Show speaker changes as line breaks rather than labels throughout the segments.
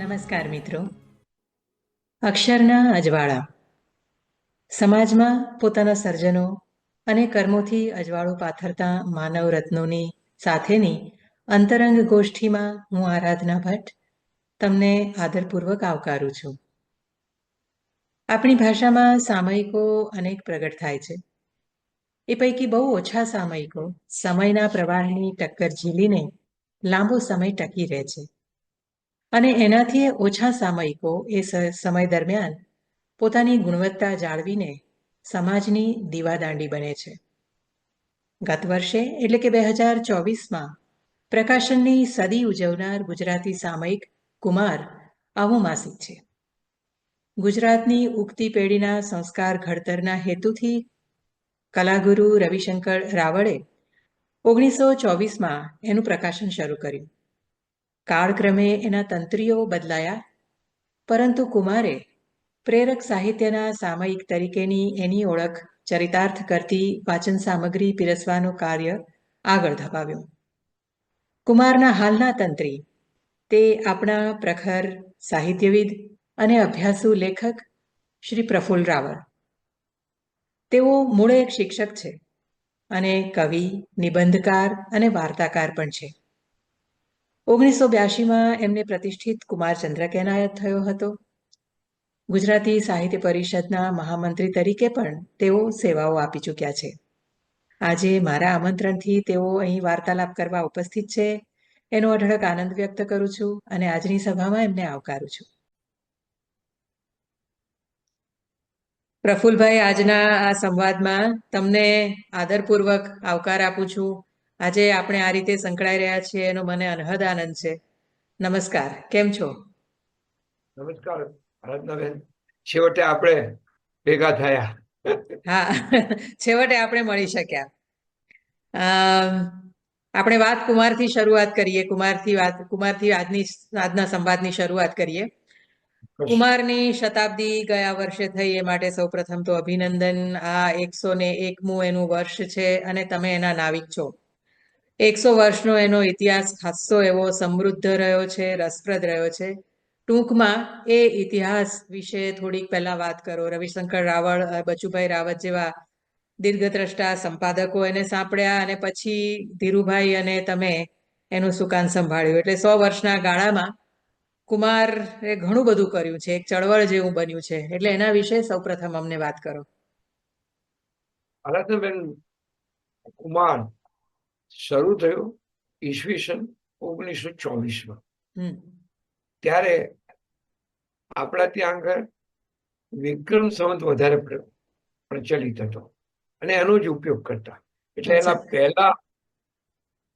નમસ્કાર મિત્રો. અક્ષરના અજવાળા. સમાજમાં પોતાના સર્જનો અને કર્મોથી અજવાળું પાથરતા માનવ રત્નોની સાથેની અંતરંગ ગોષ્ઠીમાં હું આરાધના ભટ્ટ તમને આદરપૂર્વક આવકારું છું. આપણી ભાષામાં સામયિકો અનેક પ્રગટ થાય છે. એ પૈકી બહુ ઓછા સામયિકો સમયના પ્રવાહની ટક્કર ઝીલીને લાંબો સમય ટકી રહે છે. અને એનાથી ઓછા સામયિકો એ સમય દરમિયાન પોતાની ગુણવત્તા જાળવીને સમાજની દીવાદાંડી બને છે. ગત વર્ષે એટલે કે 2024માં પ્રકાશનની સદી ઉજવનાર ગુજરાતી સામયિક કુમાર આવું માસિક છે. ગુજરાતની ઉગતી પેઢીના સંસ્કાર ઘડતરના હેતુથી કલાગુરુ રવિશંકર રાવળે 1924માં એનું પ્રકાશન શરૂ કર્યું. કાળક્રમે એના તંત્રીઓ બદલાયા, પરંતુ કુમારે પ્રેરક સાહિત્યના સામયિક તરીકેની એની ઓળખ ચરિતાર્થ કરતી વાચન સામગ્રી પીરસવાનું કાર્ય આગળ ધપાવ્યું. કુમારના હાલના તંત્રી તે આપણા પ્રખર સાહિત્યવિદ અને અભ્યાસુ લેખક શ્રી પ્રફુલ્લ રાવળ. તેઓ મૂળે એક શિક્ષક છે અને કવિ, નિબંધકાર અને વાર્તાકાર પણ છે. 1982માં એમને પ્રતિષ્ઠિત કુમાર ચંદ્રક એનાયત થયો હતો. ગુજરાતી સાહિત્ય પરિષદના મહામંત્રી તરીકે પણ તેઓ સેવાઓ આપી ચૂક્યા છે. આજે મારા આમંત્રણથી તેઓ અહીં વાર્તાલાપ કરવા ઉપસ્થિત છે એનો અઢળક આનંદ વ્યક્ત કરું છું અને આજની સભામાં એમને આવકારું છું. પ્રફુલ્લભાઈ, આજના આ સંવાદમાં તમને આદરપૂર્વક આવકાર આપું છું. આજે આપણે આ રીતે સંકળાઈ રહ્યા છીએ એનો મને અનહદ આનંદ છે. નમસ્કાર, કેમ છો?
નમસ્કાર આરાધનાબેન, છેવટે આપણે ભેગા થયા.
હા, છેવટે આપણે મળી શક્યા. આપણે વાત કુમારથી શરૂઆત કરીએ. કુમારથી આજના સંવાદની શરૂઆત કરીએ. કુમારની શતાબ્દી ગયા વર્ષે થઈ, એ માટે સૌપ્રથમ તો અભિનંદન. આ 101મું એનું વર્ષ છે અને તમે એના નાવિક છો. 100 વર્ષનો એનો ઇતિહાસ ખાસ્સો એવો સમૃદ્ધ રહ્યો છે, રસપ્રદ રહ્યો છે. ટૂંકમાં એ ઇતિહાસ વિશે થોડીક પહેલા વાત કરો. રવિશંકર રાવળ, બચુભાઈ રાવત જેવા દીર્ઘદ્રષ્ટા સંપાદકો એને સાંપડ્યા અને પછી ધીરુભાઈ અને તમે એનું સુકાન સંભાળ્યું. એટલે 100 વર્ષના ગાળામાં કુમારે ઘણું બધું કર્યું છે, એક ચળવળ જેવું બન્યું છે. એટલે એના વિશે સૌપ્રથમ અમને વાત કરો.
આરાધનાબેન, કુમાર શરૂ થયું ઈસવીસન 1924માં. ત્યારે આપણા ત્યાં આગળ વિક્રમ સંવત વધારે પ્રચલિત હતો અને એનો જ ઉપયોગ કરતા. એટલે એના પહેલા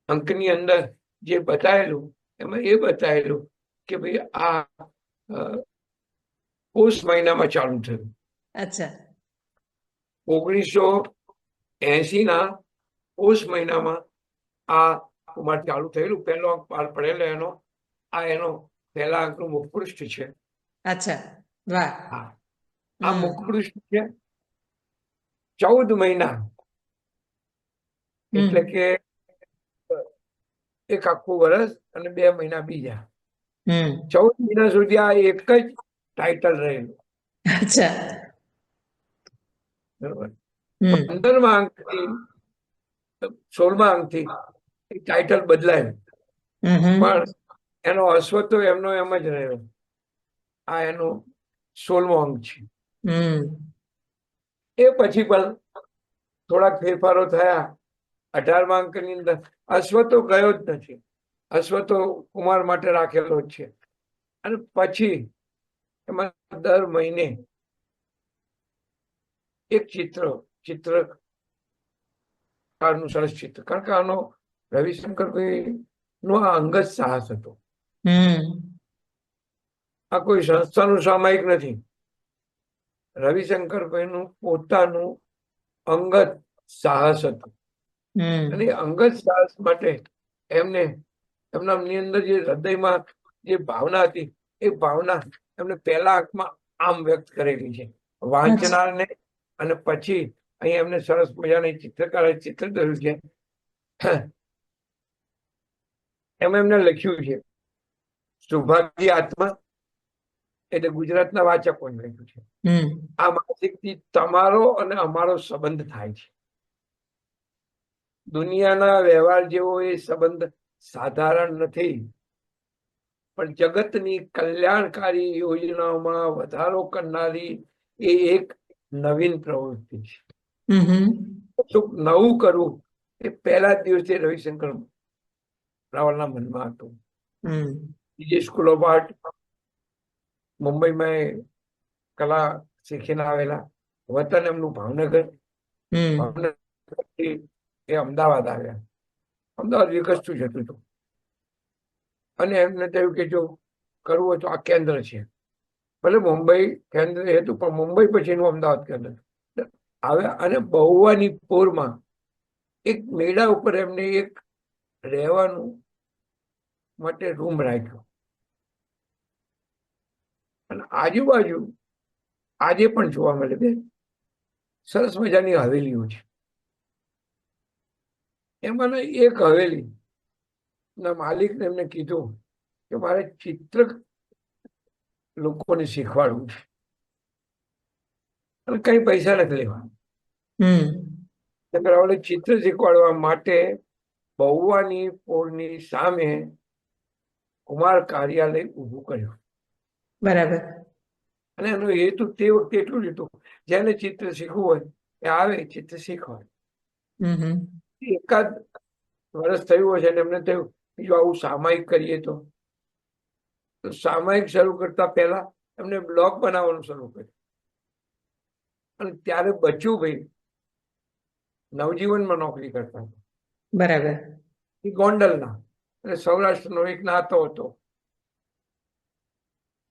અંકની અંદર જે બતાવેલું એમાં એ બતાવેલું કે ભાઈ આ પોષ મહિનામાં ચાલુ થયું.
અચ્છા.
1980ના પોષ મહિનામાં આ કુમાર ચાલુ થયેલું. પહેલો અંક પાર પડેલો એનો. આ એનો પહેલા અંકનું મુખપૃષ્ઠ છે.
અચ્છા, વાહ.
હા, આ મુખપૃષ્ઠ છે. 14 મહિના એટલે કે એક આખું વર્ષ અને 2 મહિના બીજા. 14 મહિના સુધી આ એક જ ટાઇટલ રહેલું.
અચ્છા,
બરોબર. 15મા અંકથી 16મા અંકથી ટાઇટલ બદલાયું, પણ એનો અશ્વત્વ એમનો એમ જ રહ્યો. આ એનો 16મો અંક છે. એ પછી પણ થોડાક ફેરફારો થયા. 18મા અંકની અંદર અશ્વત્વ ગયો જ નથી. અશ્વ તો કુમાર માટે રાખેલો જ છે. અને પછી એમાં દર મહિને એક ચિત્રકારનું સરસ ચિત્ર, કારણ કે આનો રવિશંકરભાઈ નો આ અંગત સાહસ હતો. આ કોઈ સંસ્થાનું સામાયિક નથી. રવિશંકરભાઈનું પોતાનું અંગત સાહસ હતું. અને અંગત સાહસ માટે એમની અંદર જે હૃદયમાં જે ભાવના હતી, એ ભાવના એમને પહેલા આંખમાં આમ વ્યક્ત કરેલી છે વાંચનારને. અને પછી અહીં એમને સરસ મજાની ચિત્રકારે ચિત્ર દોર્યું છે. એમાં એમને લખ્યું છે સૌભાગ્ય આત્મા, એટલે ગુજરાતના વાચકોને લખ્યું છે. આ માસિકથી તમારો અને અમારો સંબંધ થાય છે. દુનિયાના વ્યવહાર જેવો એ સંબંધ સાધારણ નથી, પણ જગતની કલ્યાણકારી યોજનાઓમાં વધારો કરનારી એ એક નવીન પ્રવૃત્તિ છે. શું નવું કરવું એ પહેલા દિવસે રવિશંકર રાવલના મનમાં હતું. બીજી સ્કૂલ ઓફ આર્ટ મુંબઈમાં કલા શીખીને આવેલા, વતન એમનું ભાવનગર. એ અમદાવાદ આવ્યા. અમદાવાદ વિકસતું જતું હતું અને એમને થયું કે જો કરવું હોય તો આ કેન્દ્ર છે. ભલે મુંબઈ કેન્દ્ર હતું, પણ મુંબઈ પછીનું અમદાવાદ કેન્દ્ર આવ્યા. અને બહુવાની પોરમાં એક મેળા ઉપર એમને એક રહેવાનું માટે રૂમ રાખ્યો. અને આજુબાજુ આજે પણ જોવા મળે બે સરસ મજાની હવેલીઓ છે. એમાં એક હવેલી ના માલિકને એમને કીધું કે મારે ચિત્ર લોકોને શીખવાડવું છે અને કઈ પૈસા નથી લેવા. રાવલે ચિત્ર શીખવાડવા માટે બહુવાની પોળની સામે કુમાર કાર્યાલય ઊભું કર્યું.
બરાબર.
અને એનો હેતુ તે વખતે એટલું જ હતું, જેને ચિત્ર શીખવું હોય એ આવે ચિત્ર શીખવાય. એકાદ વર્ષ થયું હશે અને એમને થયું જો આવું સામાયિક કરીએ તો સામાયિક શરૂ કરતા પહેલા એમને બ્લોગ બનાવવાનું શરૂ કર્યું. અને ત્યારે બચુભાઈ નવજીવનમાં નોકરી કરતા હતા.
બરાબર.
એ ગોંડલના અને સૌરાષ્ટ્રનો એક નાતો હતો.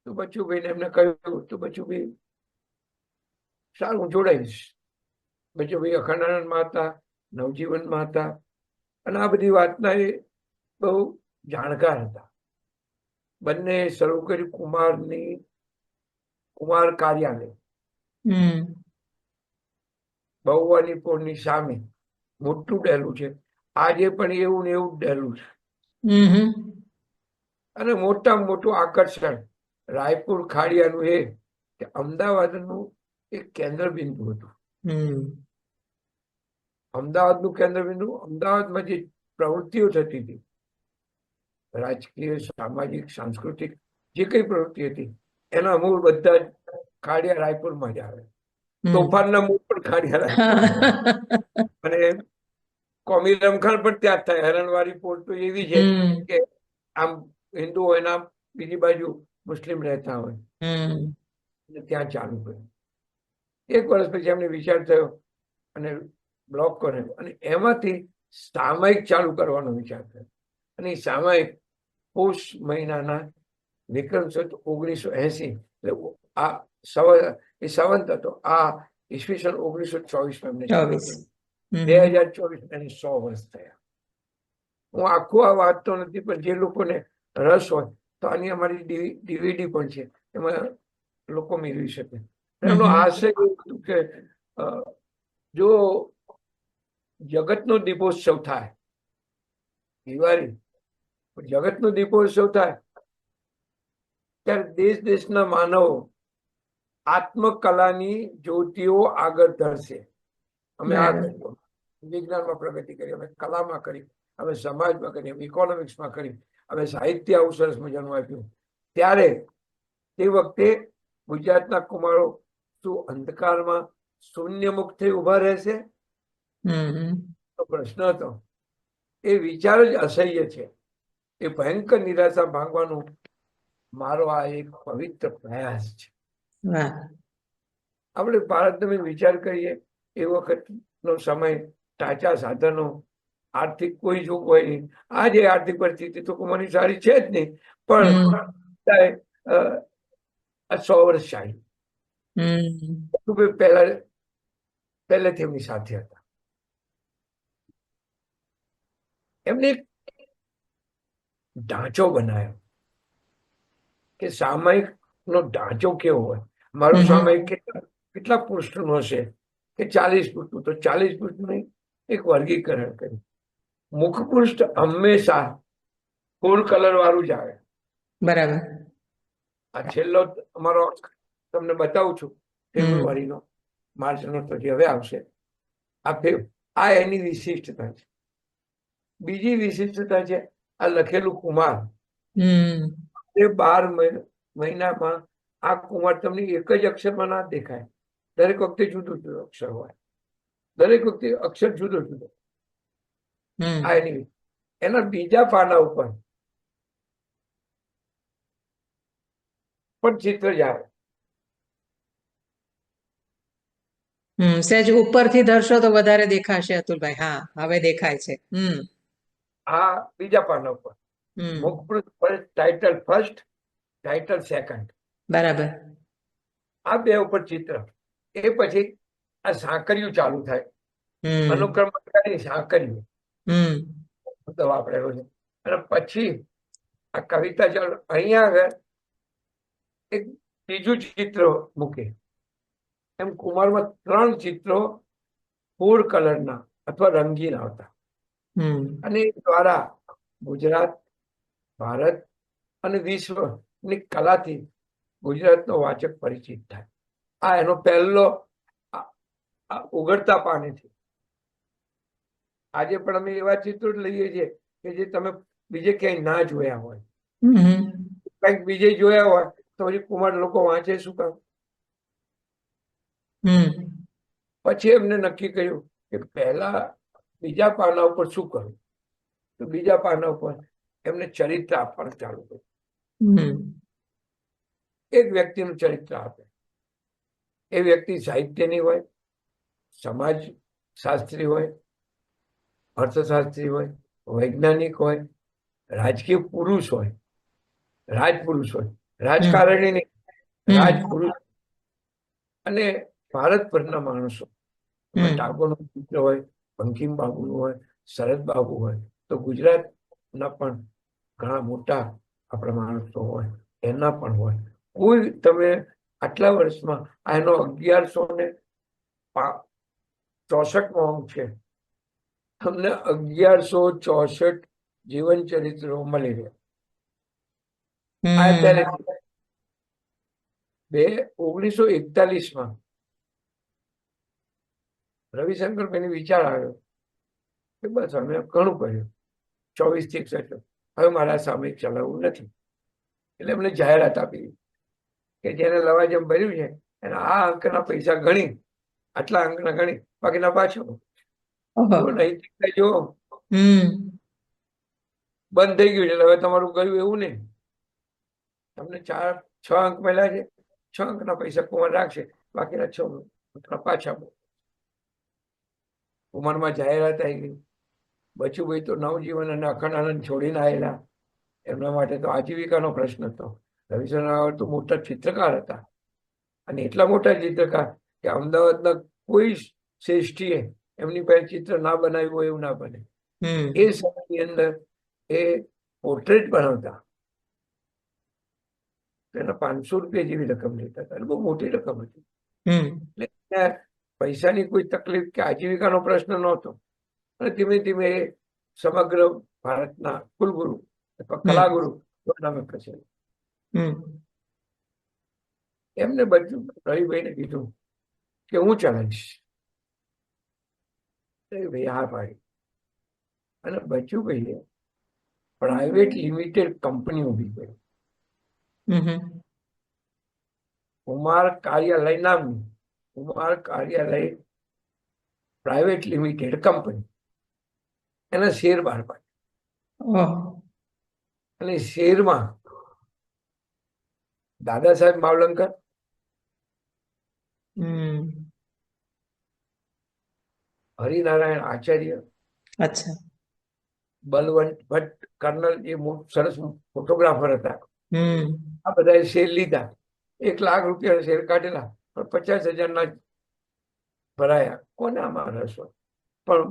તો બચુભાઈને એમને કહ્યું તો બચુભાઈ સારું હું જોડાઈશ. બચુભાઈ અખંડાનંદમાં હતા, નવજીવનમાં હતા અને આ બધી વાતના એ બહુ જાણકાર હતા. બંને શરૂ કર્યું કુમાર કાર્યાલય. બહુવાની પોળની સામે મોટું ડેલું છે. આજે પણ એવું ને એવું ડેલું છે. અને મોટામાં મોટું આકર્ષણ રાયપુર ખાડિયાનું એ કે અમદાવાદનું એક કેન્દ્ર બિંદુ હતું. અમદાવાદનું કેન્દ્ર બિંદુ, અમદાવાદમાં જે પ્રવૃત્તિઓ થતી હતી, રાજકીય, સામાજિક, સાંસ્કૃતિક જે કઈ પ્રવૃત્તિ હતી એના મૂળ બધા જ ખાડિયા રાયપુરમાં જ આવે. તોફાનના મૂળ પણ ખાડિયા રાયપુર. અને કોમી રમખાણ પણ ત્યાં જ થાય. હરણવાળી પોળ તો એવી છે કે આમ હિન્દુ હોય ને બીજી બાજુ મુસ્લિમ રહેતા હોય, ત્યાં ચાલુ કર્યું. એક વર્ષ પછી એમને વિચાર થયો અને બ્લોક કર્યો અને એમાંથી સામાયિક ચાલુ કરવાનો વિચાર થયો. અને એ સામાયિક પોષ મહિનાના વિક્રમ સંવત 1980 એટલે આ એ સંવત હતો. આ ઈસવીસન 1924 એમને ચાલુ કર્યું. 2024 એને 100 વર્ષ થયા. હું આખું આ વાંચતો નથી, પણ જે લોકોને રસ હોય તો આની અમારી ડીવીડી પણ છે, એમાં લોકો મેળવી શકે. એમનો આશય એવું હતું કે જો જગતનો દીપોત્સવ થાય, દિવાળી જગતનો દીપોત્સવ થાય ત્યારે દેશના માનવો આત્મકલાની જ્યોતિઓ આગળ ધરશે. અમે આ વિજ્ઞાનમાં પ્રગતિ કરી, અમે કલામાં કરી, અમે સમાજમાં કરી, અમે ઇકોનોમિક્સમાં કરી, અમે સાહિત્ય આવું સરસ મજાનું આપ્યું. ત્યારે તે વખતે ગુજરાતના કુમારો શું અંધકારમાં શૂન્ય મુક્ત થઈ ઉભા રહેશે? તો પ્રશ્ન હતો. એ વિચાર જ અસહ્ય છે. એ ભયંકર નિરાશા ભાંગવાનો મારો આ એક પવિત્ર પ્રયાસ છે.
વાહ.
આપણે ભારતમાં વિચાર કરીએ એ વખતનો સમય, ટાંચા સાધનો, આર્થિક કોઈ જોગવાઈ નહીં. આજે આર્થિક પરિસ્થિતિ તો કુમારની સારી છે જ નહીં, પણ 100 વર્ષ ચાલી પહેલેથી એમની સાથે હતા. એમને એક ઢાંચો બનાવ્યો કે સામાયિક નો ઢાંચો કેવો હોય. મારું સામાયિક કેટલા પૃષ્ઠનું હશે કે 40 પૃષ્ઠનું, તો 40 પૃષ્ઠનું એક વર્ગીકરણ કર્યું. મુખપૃષ્ઠ હંમેશા ફૂલ કલર વાળું જ આવે.
બરાબર.
આ છેલ્લો અમારો તમને બતાવું છું, ફેબ્રુઆરીનો, માર્ચનો તો જે હવે આવશે. આ એની વિશિષ્ટતા છે. બીજી વિશિષ્ટતા છે આ લખેલું કુમાર. એ 12 મહિનામાં આ કુમાર તમને એક જ અક્ષરમાં ના દેખાય. દરેક વખતે જુદું જુદું અક્ષર હોય, દરેક વખતે અક્ષર જુદો જુદો. આ એના બીજા પાના ઉપર પણ ચિત્ર જ આવે.
સહેજ ઉપરથી ધરશો તો વધારે દેખાશે અતુલભાઈ. હા, હવે દેખાય છે.
આ બીજા પાના ઉપર મુખપૃષ્ઠ પર ટાઇટલ ફર્સ્ટ, ટાઇટલ સેકન્ડ.
બરાબર. આ
બે ઉપર ચિત્ર. એ પછી આ સાંકર્યું ચાલુ થાય, અનુક્રમ સાંકર્યું વાપરેલું છે. અને પછી આ કવિતા ચાલુ. અહીંયા આગળ એક ત્રીજું ચિત્ર મૂકે. એમ કુમારમાં 3 ચિત્રો ફૂડ કલરના અથવા રંગીન આવતા. અને એ દ્વારા ગુજરાત, ભારત અને વિશ્વની કલાથી ગુજરાતનો વાચક પરિચિત થાય. આ એનો પહેલો ઉઘડતા પાનેથી. આજે પણ અમે એવા ચિત્રો જ લઈએ છીએ કે જે તમે બીજે ક્યાંય ના જોયા હોય. કંઈક બીજે જોયા હોય તો પછી કુમાર લોકો વાંચે શું કામ? પછી એમને નક્કી કર્યું કે પહેલા બીજા પાના ઉપર શું કરવું. તો બીજા પાના ઉપર એમને ચરિત્ર આપવાનું ચાલુ કર્યું. એક વ્યક્તિનું ચરિત્ર આપે. એ વ્યક્તિ સાહિત્યની હોય, સમાજ શાસ્ત્રી હોય, અર્થશાસ્ત્રી હોય, વૈજ્ઞાનિક હોય, રાજકીય પુરુષ હોય, રાજપુરુષ હોય, રાજકારણી નહીં, રાજપુરુષ. અને ભારત પરના માણસો. ટાગોરનું ચિત્ર હોય, બંકિમ બાબુનું હોય, શરદ બાબુ હોય, તો ગુજરાતના પણ ઘણા મોટા આપણા માણસો હોય, એના પણ હોય. કોઈ તમે આટલા વર્ષમાં એનો 1164મો અંક છે. તમને 1164 જીવન ચરિત્રો મળી રહે. અત્યારે 1941માં રવિશંકરભાઈને વિચાર આવ્યો કે બસ અમે ઘણું કર્યું, 24 થી 61, હવે મારા સામયિક ચલાવવું નથી. એટલે એમને જાહેરાત આપી કે જેને લવાજમ ભર્યું છે એના આ અંકના પૈસા ગણી, આટલા અંકના ગણી, બાકીના પાછો. નૈતિકતા જો બંધ થઈ ગયું છે. હવે તમારું ગયું એવું નહીં. તમને 4-6 અંક મળ્યા છે, 6 અંકના પૈસા કુમાર રાખશે, બાકીના 6 અંકના પાછા. કુમારમાં જાહેરાત આવી ગઈ. બચુભાઈ તો નવજીવન અને અખંડ આનંદ છોડીને આવેલા. એમના માટે તો આજીવિકાનો પ્રશ્ન હતો. રવિશંકર તો મોટા ચિત્રકાર હતા, અને એટલા મોટા ચિત્રકાર કે અમદાવાદના કોઈ શ્રેષ્ઠીએ એમની પાસે ચિત્ર ના બનાવ્યું હોય એવું ના બને. એ સમયની અંદર એ પોર્ટ્રેટ બનાવતા એના 500 રૂપિયા જેવી રકમ લેતા હતા. બહુ મોટી રકમ હતી. એટલે પૈસાની કોઈ તકલીફ કે આજીવિકાનો પ્રશ્ન નહોતો. અને ધીમે ધીમે એ સમગ્ર ભારતના કુલગુરુ અથવા કલાગુરુ નામે પ્રચલિત. એમને બધું રવિભાઈને કીધું કે હું ચલાવીશ. ભાઈ હા પાડી. અને બચુભાઈએ પ્રાઇવેટ લિમિટેડ કંપની ઉભી કરી. કુમાર કાર્યાલય નામની કુમાર કાર્યાલય પ્રાઇવેટ લિમિટેડ કંપની. એના શેર બહાર પાડ્યા. અને શેરમાં દાદા સાહેબ માવલંકર, હરિનારાયણ આચાર્ય,
અચ્છા.
બલવંત ભટ્ટ કર્નલ, એ સરસ ફોટોગ્રાફર હતા.
હમ
આ બધાએ શેર લીધા. 1,00,000 શેર કાઢેલા, પણ 50,000 ભરાયા. કોને આમાં રસ હોય? પણ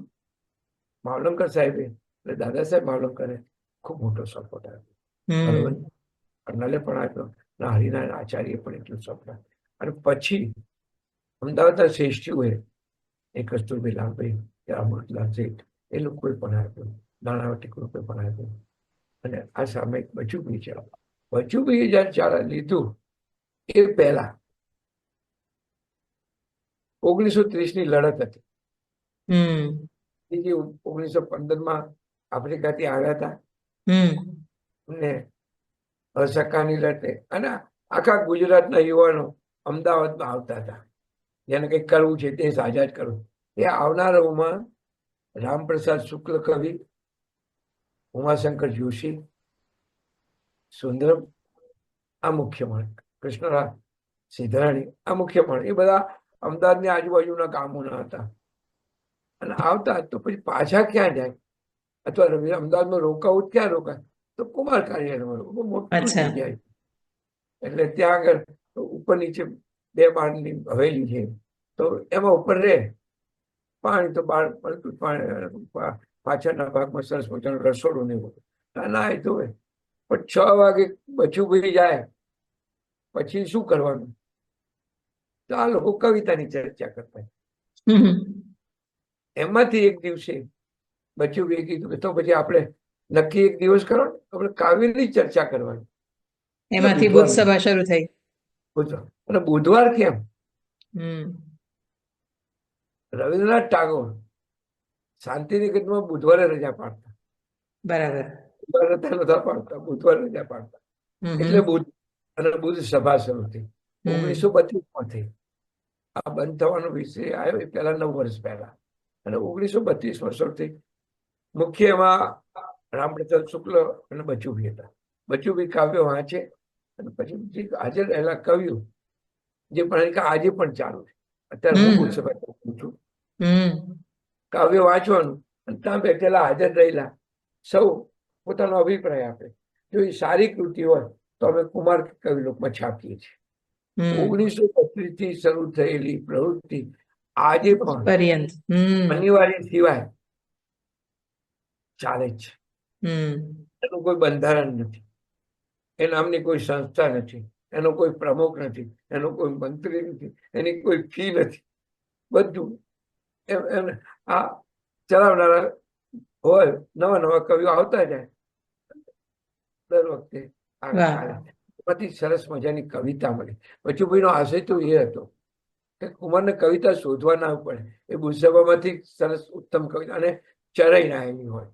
માવલંકર સાહેબે એટલે દાદા સાહેબ માવલંકરે ખૂબ મોટો સપોર્ટ આપ્યો. બલવંત કર્નલે પણ આપ્યો, અને હરિનારાયણ આચાર્ય પણ એટલું સપોર્ટ આપ્યો. અને પછી અમદાવાદના શ્રેષ્ઠીઓએ એ કસ્તુરભાઈ લાલભાઈ, અમૃતલાલ શેઠ, એ લોકોએ પણ આપ્યો, નાણાવટી ગ્રુપે પણ આપ્યો. અને આ સામે બચુભાઈ છે. બચુભાઈએ જયારે ચાલા લીધું એ પહેલા 1930ની લડત હતી. જે 1915માં આફ્રિકાથી આવ્યા હતા અને અસહકારની લડતે, અને આખા ગુજરાતના યુવાનો અમદાવાદમાં આવતા હતા, જેને કંઈક કરવું છે, દેશ આઝાદ કરવું. એ આવનારાઓમાં રામપ્રસાદ શુક્લ કવિ, ઉમાશંકર જોશી, સુંદરમ, આ મુખ્યમણ, કૃષ્ણરાજ સિદ્ધરાણી, આ મુખ્યમણ, એ બધા અમદાવાદની આજુબાજુના ગામોના હતા. અને આવતા તો પછી પાછા ક્યાં જાય, અથવા અમદાવાદમાં રોકાવું ક્યાં રોકાય? તો કુમાર કાર્યાલયમાં, મોટું જગ્યાએ. એટલે ત્યાં આગળ ઉપર નીચે 2 માળની હવેલી છે, તો એમાં ઉપર રહે. પાણી તો બહાર મળતું, પાછળના ભાગમાં સરસ મજાનું રસોડું ને એવું ના એ તો હોય. પણ 6 વાગે બચુભાઈ જાય પછી શું કરવાનું? તો આ લોકો કવિતાની ચર્ચા કરતા. એમાંથી એક દિવસે બચુભાઈએ કીધું કે તો પછી આપણે નક્કી એક દિવસ કરો, આપણે કાવ્યની ચર્ચા કરવાની.
એમાંથી બુધ સભા શરૂ થઈ.
અને બુધવાર કેમ? રવિન્દ્રનાથ ટાગોર શાંતિનિકેતનમાં બુધવારે રજા પાડતા.
બરાબર.
નતા પાડતા, બુધવારે રજા પાડતા. એટલે બુધ સભા શરૂ થઈ 1932માં થઈ. આ બંધ થવાનો વિષય આવ્યો એ પહેલા 9 વર્ષ પહેલા. અને 1932 વર્ષોથી મુખ્ય એમાં રામપ્રસાદ શુક્લ અને બચુભાઈ હતા. બચુભાઈ કાવ્યો વાંચે, અને પછી હાજર રહેલા કવિઓ જે પણ આજે પણ ચાલુ છે. અત્યારે હું બુધ સભા છું, કાવ્ય વાંચવાનું, અને ત્યાં બેઠેલા હાજર રહેલા સૌ પોતાનો અભિપ્રાય આપે. જો એ સારી કૃતિ હોય તો અમે કુમાર કવિલોકમાં છાપીએ છીએ. 1932 થી શરૂ થયેલી પ્રવૃત્તિ આજે પણ અનિવાર્ય સિવાય ચાલે છે. એનું કોઈ બંધારણ નથી, એ નામની કોઈ સંસ્થા નથી, એનો કોઈ પ્રમુખ નથી, એનો કોઈ મંત્રી નથી, એની કોઈ ફી નથી. બધું આ ચલાવનારા હોય, નવા નવા કવિઓ આવતા જાય દર વખતે. એમાંથી સરસ મજાની કવિતા મળી. બચુભાઈનો આશય તો એ હતો કે કુમારને કવિતા શોધવા ના પડે, એ બુદ્ધસભામાંથી સરસ ઉત્તમ કવિતા અને ચરાઈ આવેલી હોય.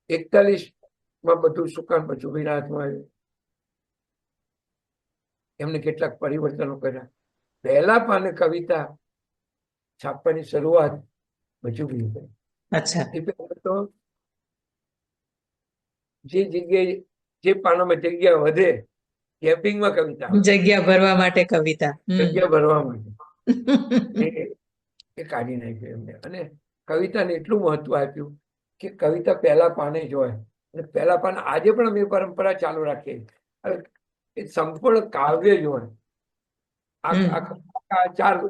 41માં બધું સુકાન બચુભાઈના હાથમાં આવ્યું. એમને કેટલાક પરિવર્તનો કર્યા. પહેલા પાને કવિતા છાપવાની શરૂઆત બચુભાઈ કરી. એ પહેલા તો જે જગ્યાએ જે પાનામાં જગ્યા વધે કેમ્પિંગમાં કવિતા,
જગ્યા ભરવા માટે કવિતા,
જગ્યા ભરવા માટે એ કાઢી નાખ્યું એમને. અને કવિતાને એટલું મહત્વ આપ્યું કે કવિતા પહેલા પાને જ હોય. અને પહેલા પાને આજે પણ અમે પરંપરા ચાલુ રાખીએ. એ સંપૂર્ણ કાવ્ય જ હોય.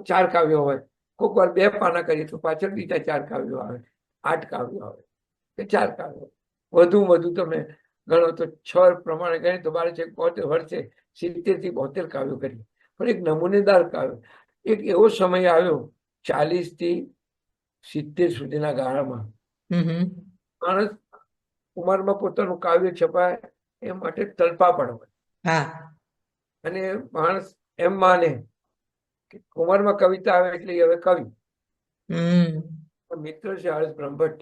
ચાર કાવ્યો હોય, કોઈક વાર 2 પાના કરીએ તો પાછળ બીજા 4 કાવ્યો આવે, 8 કાવ્યો આવે કે 4 કાવ્યો. વધુ તમે ગણો તો 6 પ્રમાણે ગણીએ તો 72 વર્ષે 70 થી 72 કાવ્યો કરીએ. પણ એક નમૂનેદાર કાવ્ય. એક એવો સમય આવ્યો 40 થી 70 સુધીના ગાળામાં માણસ કુમારમાં પોતાનું કાવ્ય છપાય એ માટે તલપાપડ હોય. અને માણસ એમ માને કે કુમારમાં કવિતા આવે એટલે હવે કવિ. મિત્ર છે હર્ષ બ્રહ્મભટ્ટ,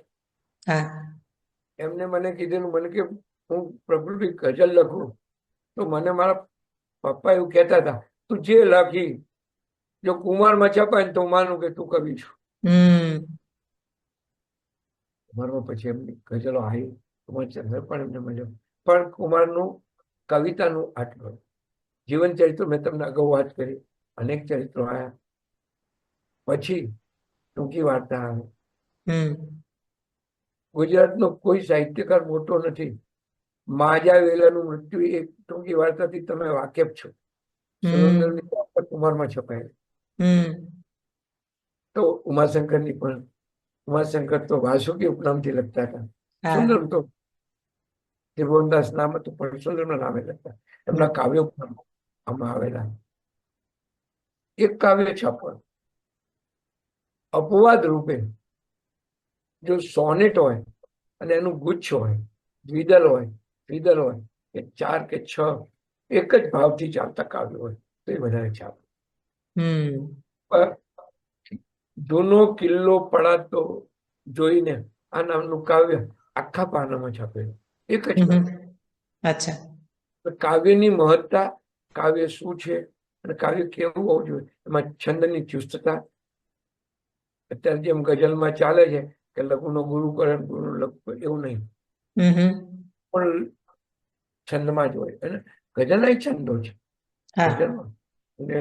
એમને મને કીધેલું, મને કે હું પ્રકૃતિ ગઝલ લખું તો મને મારા પપ્પા એવું કહેતા હતા, તું જે લખી જો કુમારમાં છપાય ને તો માનું કે તું કવિ છું. કુમારમાં પછી એમની ગઝલો આવી. કુમારચંદ્ર પણ એમને મળ્યો. પણ કુમારનું કવિતાનું આટલું જીવન ચરિત્ર મેં તમને અગાઉ વાત કરી, અનેક ચરિત્રો આવ્યા. પછી ટૂંકી વાર્તા આવે. ગુજરાતનો કોઈ સાહિત્યકાર મોટો નથી. માજા વેલાનું મૃત્યુ એક ટૂંકી વાર્તાથી તમે વાકેફ છો. સુરેન્દ્રની કુમારમાં છપાયેલી. તો ઉમાશંકરની પણ, ઉમાશંકર તો વાસુકી ઉપનામથી લખતા હતા. સુંદર તો ત્રિભુવનદાસ નામ હતું, પણ સુંદરના નામે લખતા. એમના કાવ્યો પણ આમાં આવેલા. એક કાવ્ય છાપવાનું અપવાદ રૂપે જો સોનેટ હોય અને એનું ગુચ્છ હોય, દ્વિદલ હોય, ત્રિદલ હોય, કે 4 કે 6 એક જ ભાવથી ચાલતા કાવ્ય હોય તો એ વધારે છાપે. જૂનો કિલ્લો પડાતો જોઈને આ નામનું કાવ્ય આખા પાનામાં છાપેલું, એક જ
અચ્છા.
કાવ્યની મહત્તા, કાવ્ય શું છે અને કાવ્ય કેવું હોવું જોઈએ, એમાં છંદની ચુસ્તતા. અત્યારે જેમ ગઝલમાં ચાલે છે કે લઘુનો ગુરુ કરે, ગુરુ લઘુ, એવું નહીં, પણ છંદમાં જ હોય. અને ગઝલના છંદો છે ગઝલમાં. અને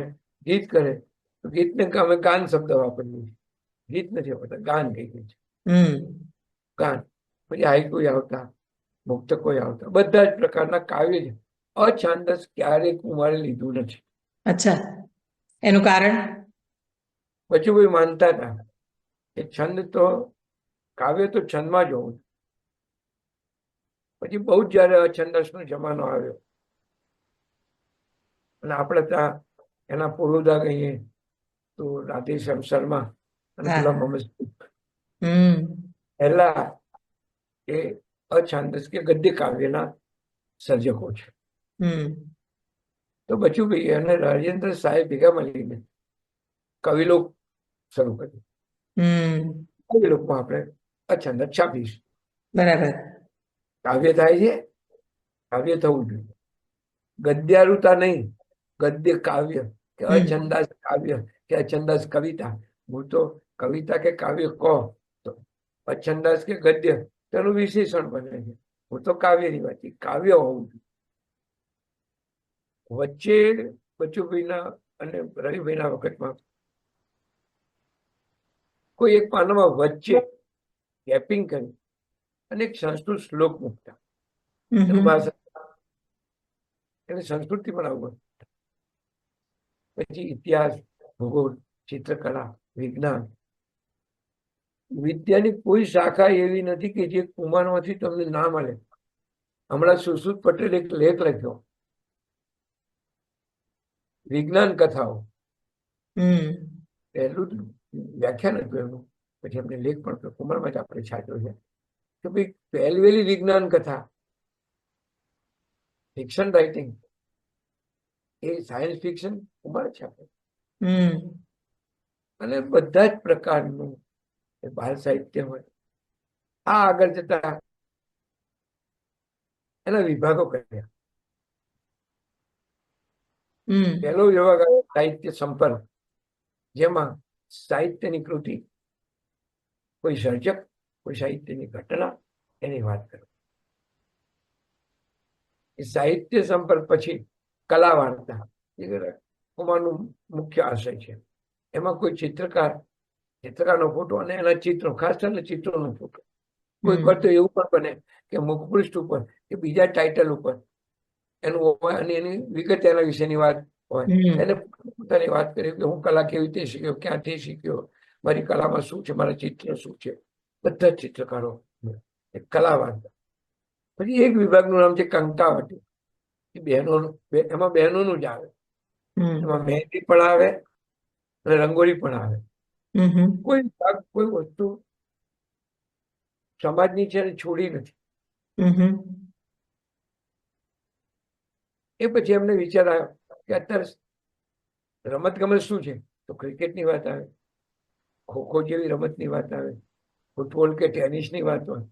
ગીત કરે તો ગીતને અમે ગાન શબ્દ વાપરીએ છીએ, ગીત નથી હોતા, ગાન કહીએ છીએ. ગાન પછી હાઈકુ આવતા, મુક્તકો આવતા, બધા જ પ્રકારના કાવ્ય છે. અછાંદસ ક્યારેય કુમારે લીધું નથી.
અચ્છા, એનું કારણ?
પછી કોઈ માનતા હતા કે છંદ તો, કાવ્ય તો છંદમાં જ હોવું. પછી બહુ જ જયારે અછંદસનો જમાનો આવ્યો અને આપણે ત્યાં એના પૂર્વદા કહીએ તો રાધેશ્યામ શર્મા અને ગુલામ મોહમ્મદ પહેલા એ અછાંદસ કે ગદ્ય કાવ્યના સર્જકો છે. તો બચું ભાઈ અને રાજેન્દ્ર સાહેબ ભેગા મળીને કવિલોક શરૂ કર્યું. કવિલોકમાં આપણે અછંદસ છાપીશું.
બરાબર.
કાવ્ય થાય છે, કાવ્ય થવું જોઈએ. ગદ્યારુતા નહીં, ગદ્ય કાવ્ય કે અછંદાસ કાવ્ય કે અછંદાસ કવિતા. હું તો કવિતા કે કાવ્ય કહો તો અછંદાસ કે ગદ્ય તેનું વિશેષણ બને છે. હું તો કાવ્યની વાત, કાવ્ય હોવું જોઈએ. વચ્ચે બચુભાઈના અને રવિભાઈના વખતમાં કોઈ એક પાનામાં વચ્ચે ગેપિંગ કરી અને એક સંસ્કૃત શ્લોક મૂકતા. એને સંસ્કૃતિ પણ આવું. પછી ઇતિહાસ, ભૂગોળ, ચિત્રકલા, વિજ્ઞાન, વિદ્યાની કોઈ શાખા એવી નથી કે જે કુમારમાંથી તમને ના મળે. હમણાં સુશ્રુત પટેલ એક લેખ લખ્યો, વિજ્ઞાન કથાઓ. પહેલું વ્યાખ્યાન હતું એમનું, પછી એમને લેખ પણ કુમારમાં જ આપણે છાંટ્યો છે કે ભાઈ પહેલી વિજ્ઞાન કથા, ફિક્શન રાઇટિંગ, એ સાયન્સ ફિક્શન કુમાર છાપે. અને બધા જ પ્રકારનું બાળ સાહિત્ય હોય. આ આગળ જતા એના વિભાગો કર્યા. પહેલો વિભાગ સાહિત્ય સંપર્ક, જેમાં સાહિત્યની કૃતિ, કોઈ સર્જક, કોઈ સાહિત્યની ઘટના, એની વાત કરે. એ સાહિત્ય સંપર્ક પછી કલા વાર્તા એ કુમારનું મુખ્ય આશય છે. એમાં કોઈ ચિત્રકારનો ફોટો અને એના ચિત્રો, ખાસ કરીને ચિત્રોનો ફોટો. કોઈ વાર તો એવું પણ બને કે મુખપૃષ્ઠ ઉપર કે બીજા ટાઇટલ ઉપર એનું હોય અને એની વિગત એના વિશેની વાત હોય. એને પોતાની વાત કરી કે હું કલા કેવી રીતે શીખ્યો, ક્યાંથી શીખ્યો, મારી કલામાં શું છે, મારા ચિત્ર શું છે. બધા જ ચિત્રકારો કલા વાર્તા. પછી એક વિભાગનું નામ છે કંકાવટી. એ બહેનોનું, એમાં બહેનોનું જ આવે. એમાં મહેંદી પણ આવે અને રંગોળી પણ આવે. કોઈ ભાગ, કોઈ વસ્તુ સમાજની છે છોડી નથી. એ પછી એમને વિચાર આવ્યો કે અત્યારે રમત ગમત શું છે, તો ક્રિકેટની વાત આવે, ખોખો જેવી રમતની વાત આવે, ફૂટબોલ કે ટેનિસની વાત હોય.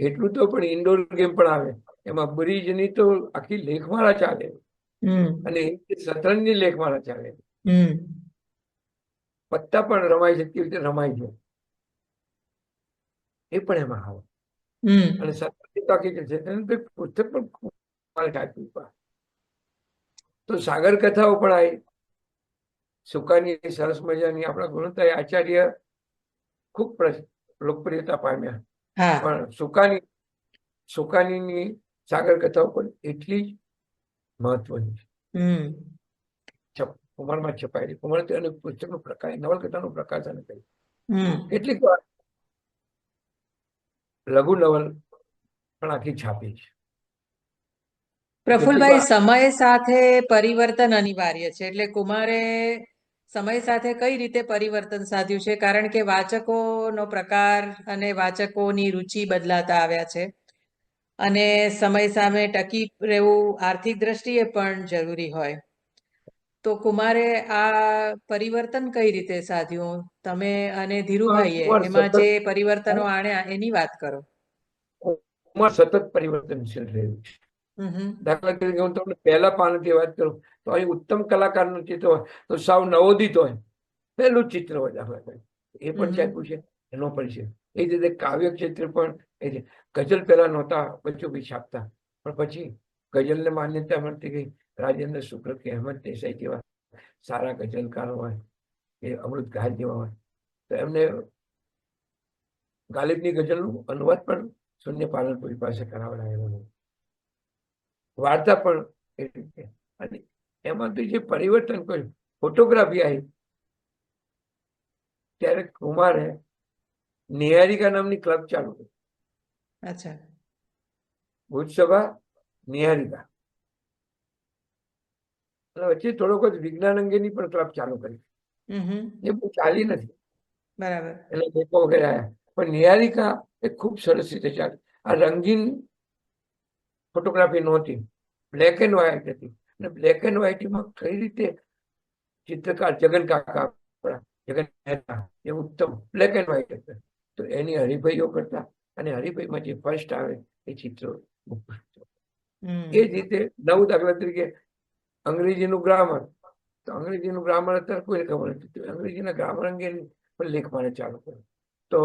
એટલું તો પણ ઇન્ડોર ગેમ પણ આવે. એમાં બ્રિજની તો આખી લેખમાળા ચાલે અને શતરંજની લેખમાળા ચાલે. પત્તા પણ રમાય છે, કેવી રીતે રમાય છે એ પણ એમાં આવે. અને શતરંજની તકી છે તેનું તો પુસ્તક પણ આપ્યું. તો સાગર કથાઓ પણ આવી. સુકાની સરસ મજાની આપણા ગુણવત્તા આચાર્ય ખૂબ લોકપ્રિયતા પામ્યા.
હા
પણ સુકાનીની સાગર કથાઓ પણ એટલી જ મહત્વની છે. કુમારમાં છપાયેલી કુમાર અને પુસ્તકનું પ્રકાશ, નવલકથાનું પ્રકાશન કર્યું. કેટલીક વાર લઘુ નવલ પણ આખી છાપી છે.
પ્રફુલભાઈ, સમય સાથે પરિવર્તન અનિવાર્ય છે, એટલે કુમારે સમય સાથે કઈ રીતે પરિવર્તન સાધ્યું છે? કારણ કે વાચકોનો પ્રકાર અને વાચકોની રુચિ બદલાતા આવ્યા છે, અને સમય સામે ટકી રહેવું આર્થિક દ્રષ્ટિએ પણ જરૂરી હોય. તો કુમારે આ પરિવર્તન કઈ રીતે સાધ્યું? તમે અને ધીરુભાઈએ એમાં જે પરિવર્તનો આણ્યા એની વાત કરો.
કુમાર સતત પરિવર્તનશીલ રહ્યું છે. દાખલા તરીકે હું તમને પહેલા પાનથી વાત કરું તો અહીં ઉત્તમ કલાકારનું ચિત્ર હોય તો સાવ નવોદિત હોય, પહેલું ચિત્ર હોય. દાખલા તરીકે એ પણ ચાખ્યું છે, એનો પણ છે. એ જ રીતે કાવ્ય ક્ષેત્ર પણ એ છે. ગઝલ પહેલા નહોતા બચ્ચો બી છાપતા, પણ પછી ગઝલને માન્યતા મળતી ગઈ. રાજેન્દ્ર શુક્લ કે અહેમદ દેસાઈ જેવા સારા ગઝલકારો હોય, એ અમૃત ઘાલ જેવા હોય, તો એમને ગાલિબની ગઝલનું અનુવાદ પણ શૂન્ય પાલનપુરી પાસે કરાવડાયેલો. વાર્તા પણ એ રીતે. અને એમાંથી જે પરિવર્તન કર્યું, ફોટોગ્રાફી આવી ત્યારે કુમારે નિહારિકા નામની ક્લબ ચાલુ કરી.
અચ્છા.
ભુજસભા નિહારિકા. વચ્ચે થોડોક જ વિજ્ઞાન અંગેની પણ ક્લબ ચાલુ કરી. એ બહુ ચાલી નથી,
બરાબર,
એટલે લોકો વગેરે આવ્યા, પણ નિહારિકા એ ખૂબ સરસ રીતે ચાલી. આ રંગીન ફોટોગ્રાફી નહોતી, બ્લેક એન્ડ વ્હાઇટ હતી. અને બ્લેક એન્ડ વ્હાઇટમાં કઈ રીતે ચિત્રકાર જગન કાકા, જગન મહેતા, એ ઉત્તમ બ્લેક એન્ડ વ્હાઇટ હતા. તો એની હરિભાઈઓ કરતા, અને હરિભાઈમાં જે ફર્સ્ટ આવે એ ચિત્રો. એ જ રીતે નવું, દાખલા તરીકે અંગ્રેજીનું ગ્રામર. તો અંગ્રેજીનું ગ્રામર અત્યારે કોઈને ખબર નથી, તો અંગ્રેજીના ગ્રામર અંગે પણ લેખ મારે ચાલુ કર્યો. તો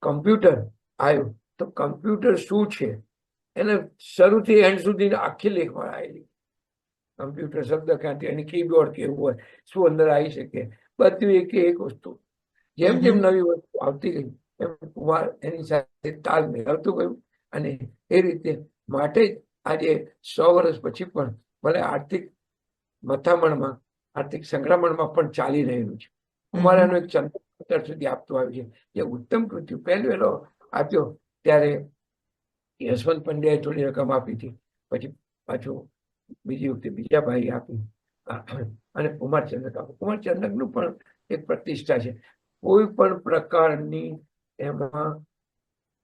કમ્પ્યુટર આવ્યું, તો કમ્પ્યુટર શું છે એને શરૂથી એન્ડ સુધી આખી લેખમાં આવેલી. કમ્પ્યુટર શબ્દ ક્યાંથી, એની કીબોર્ડ કેવું હોય, શું અંદર આવી શકે, બધું એક વસ્તુ. જેમ જેમ નવી વસ્તુ આવતી ગઈ એમ કુમાર એની સાથે તાલ મેળવતું ગયું. અને એ રીતે માટે આજે 100 વર્ષ પછી પણ ભલે આર્થિક મથામણમાં, આર્થિક સંક્રમણમાં પણ ચાલી રહેલું છે. કુમાર એનો એક ચંદ્ર અત્યાર સુધી આપતું આવ્યું છે, જે ઉત્તમ કૃત્યુ પહેલો આપ્યો ત્યારે યશવંત પંડ્યાએ થોડી રકમ આપી હતી, પછી પાછું બીજી વખતે બીજા ભાઈ આપી, અને કુમારચંદ્રક આપ્યું. કુમારચંદ્રકનું પણ એક પ્રતિષ્ઠા છે. કોઈ પણ પ્રકારની એમાં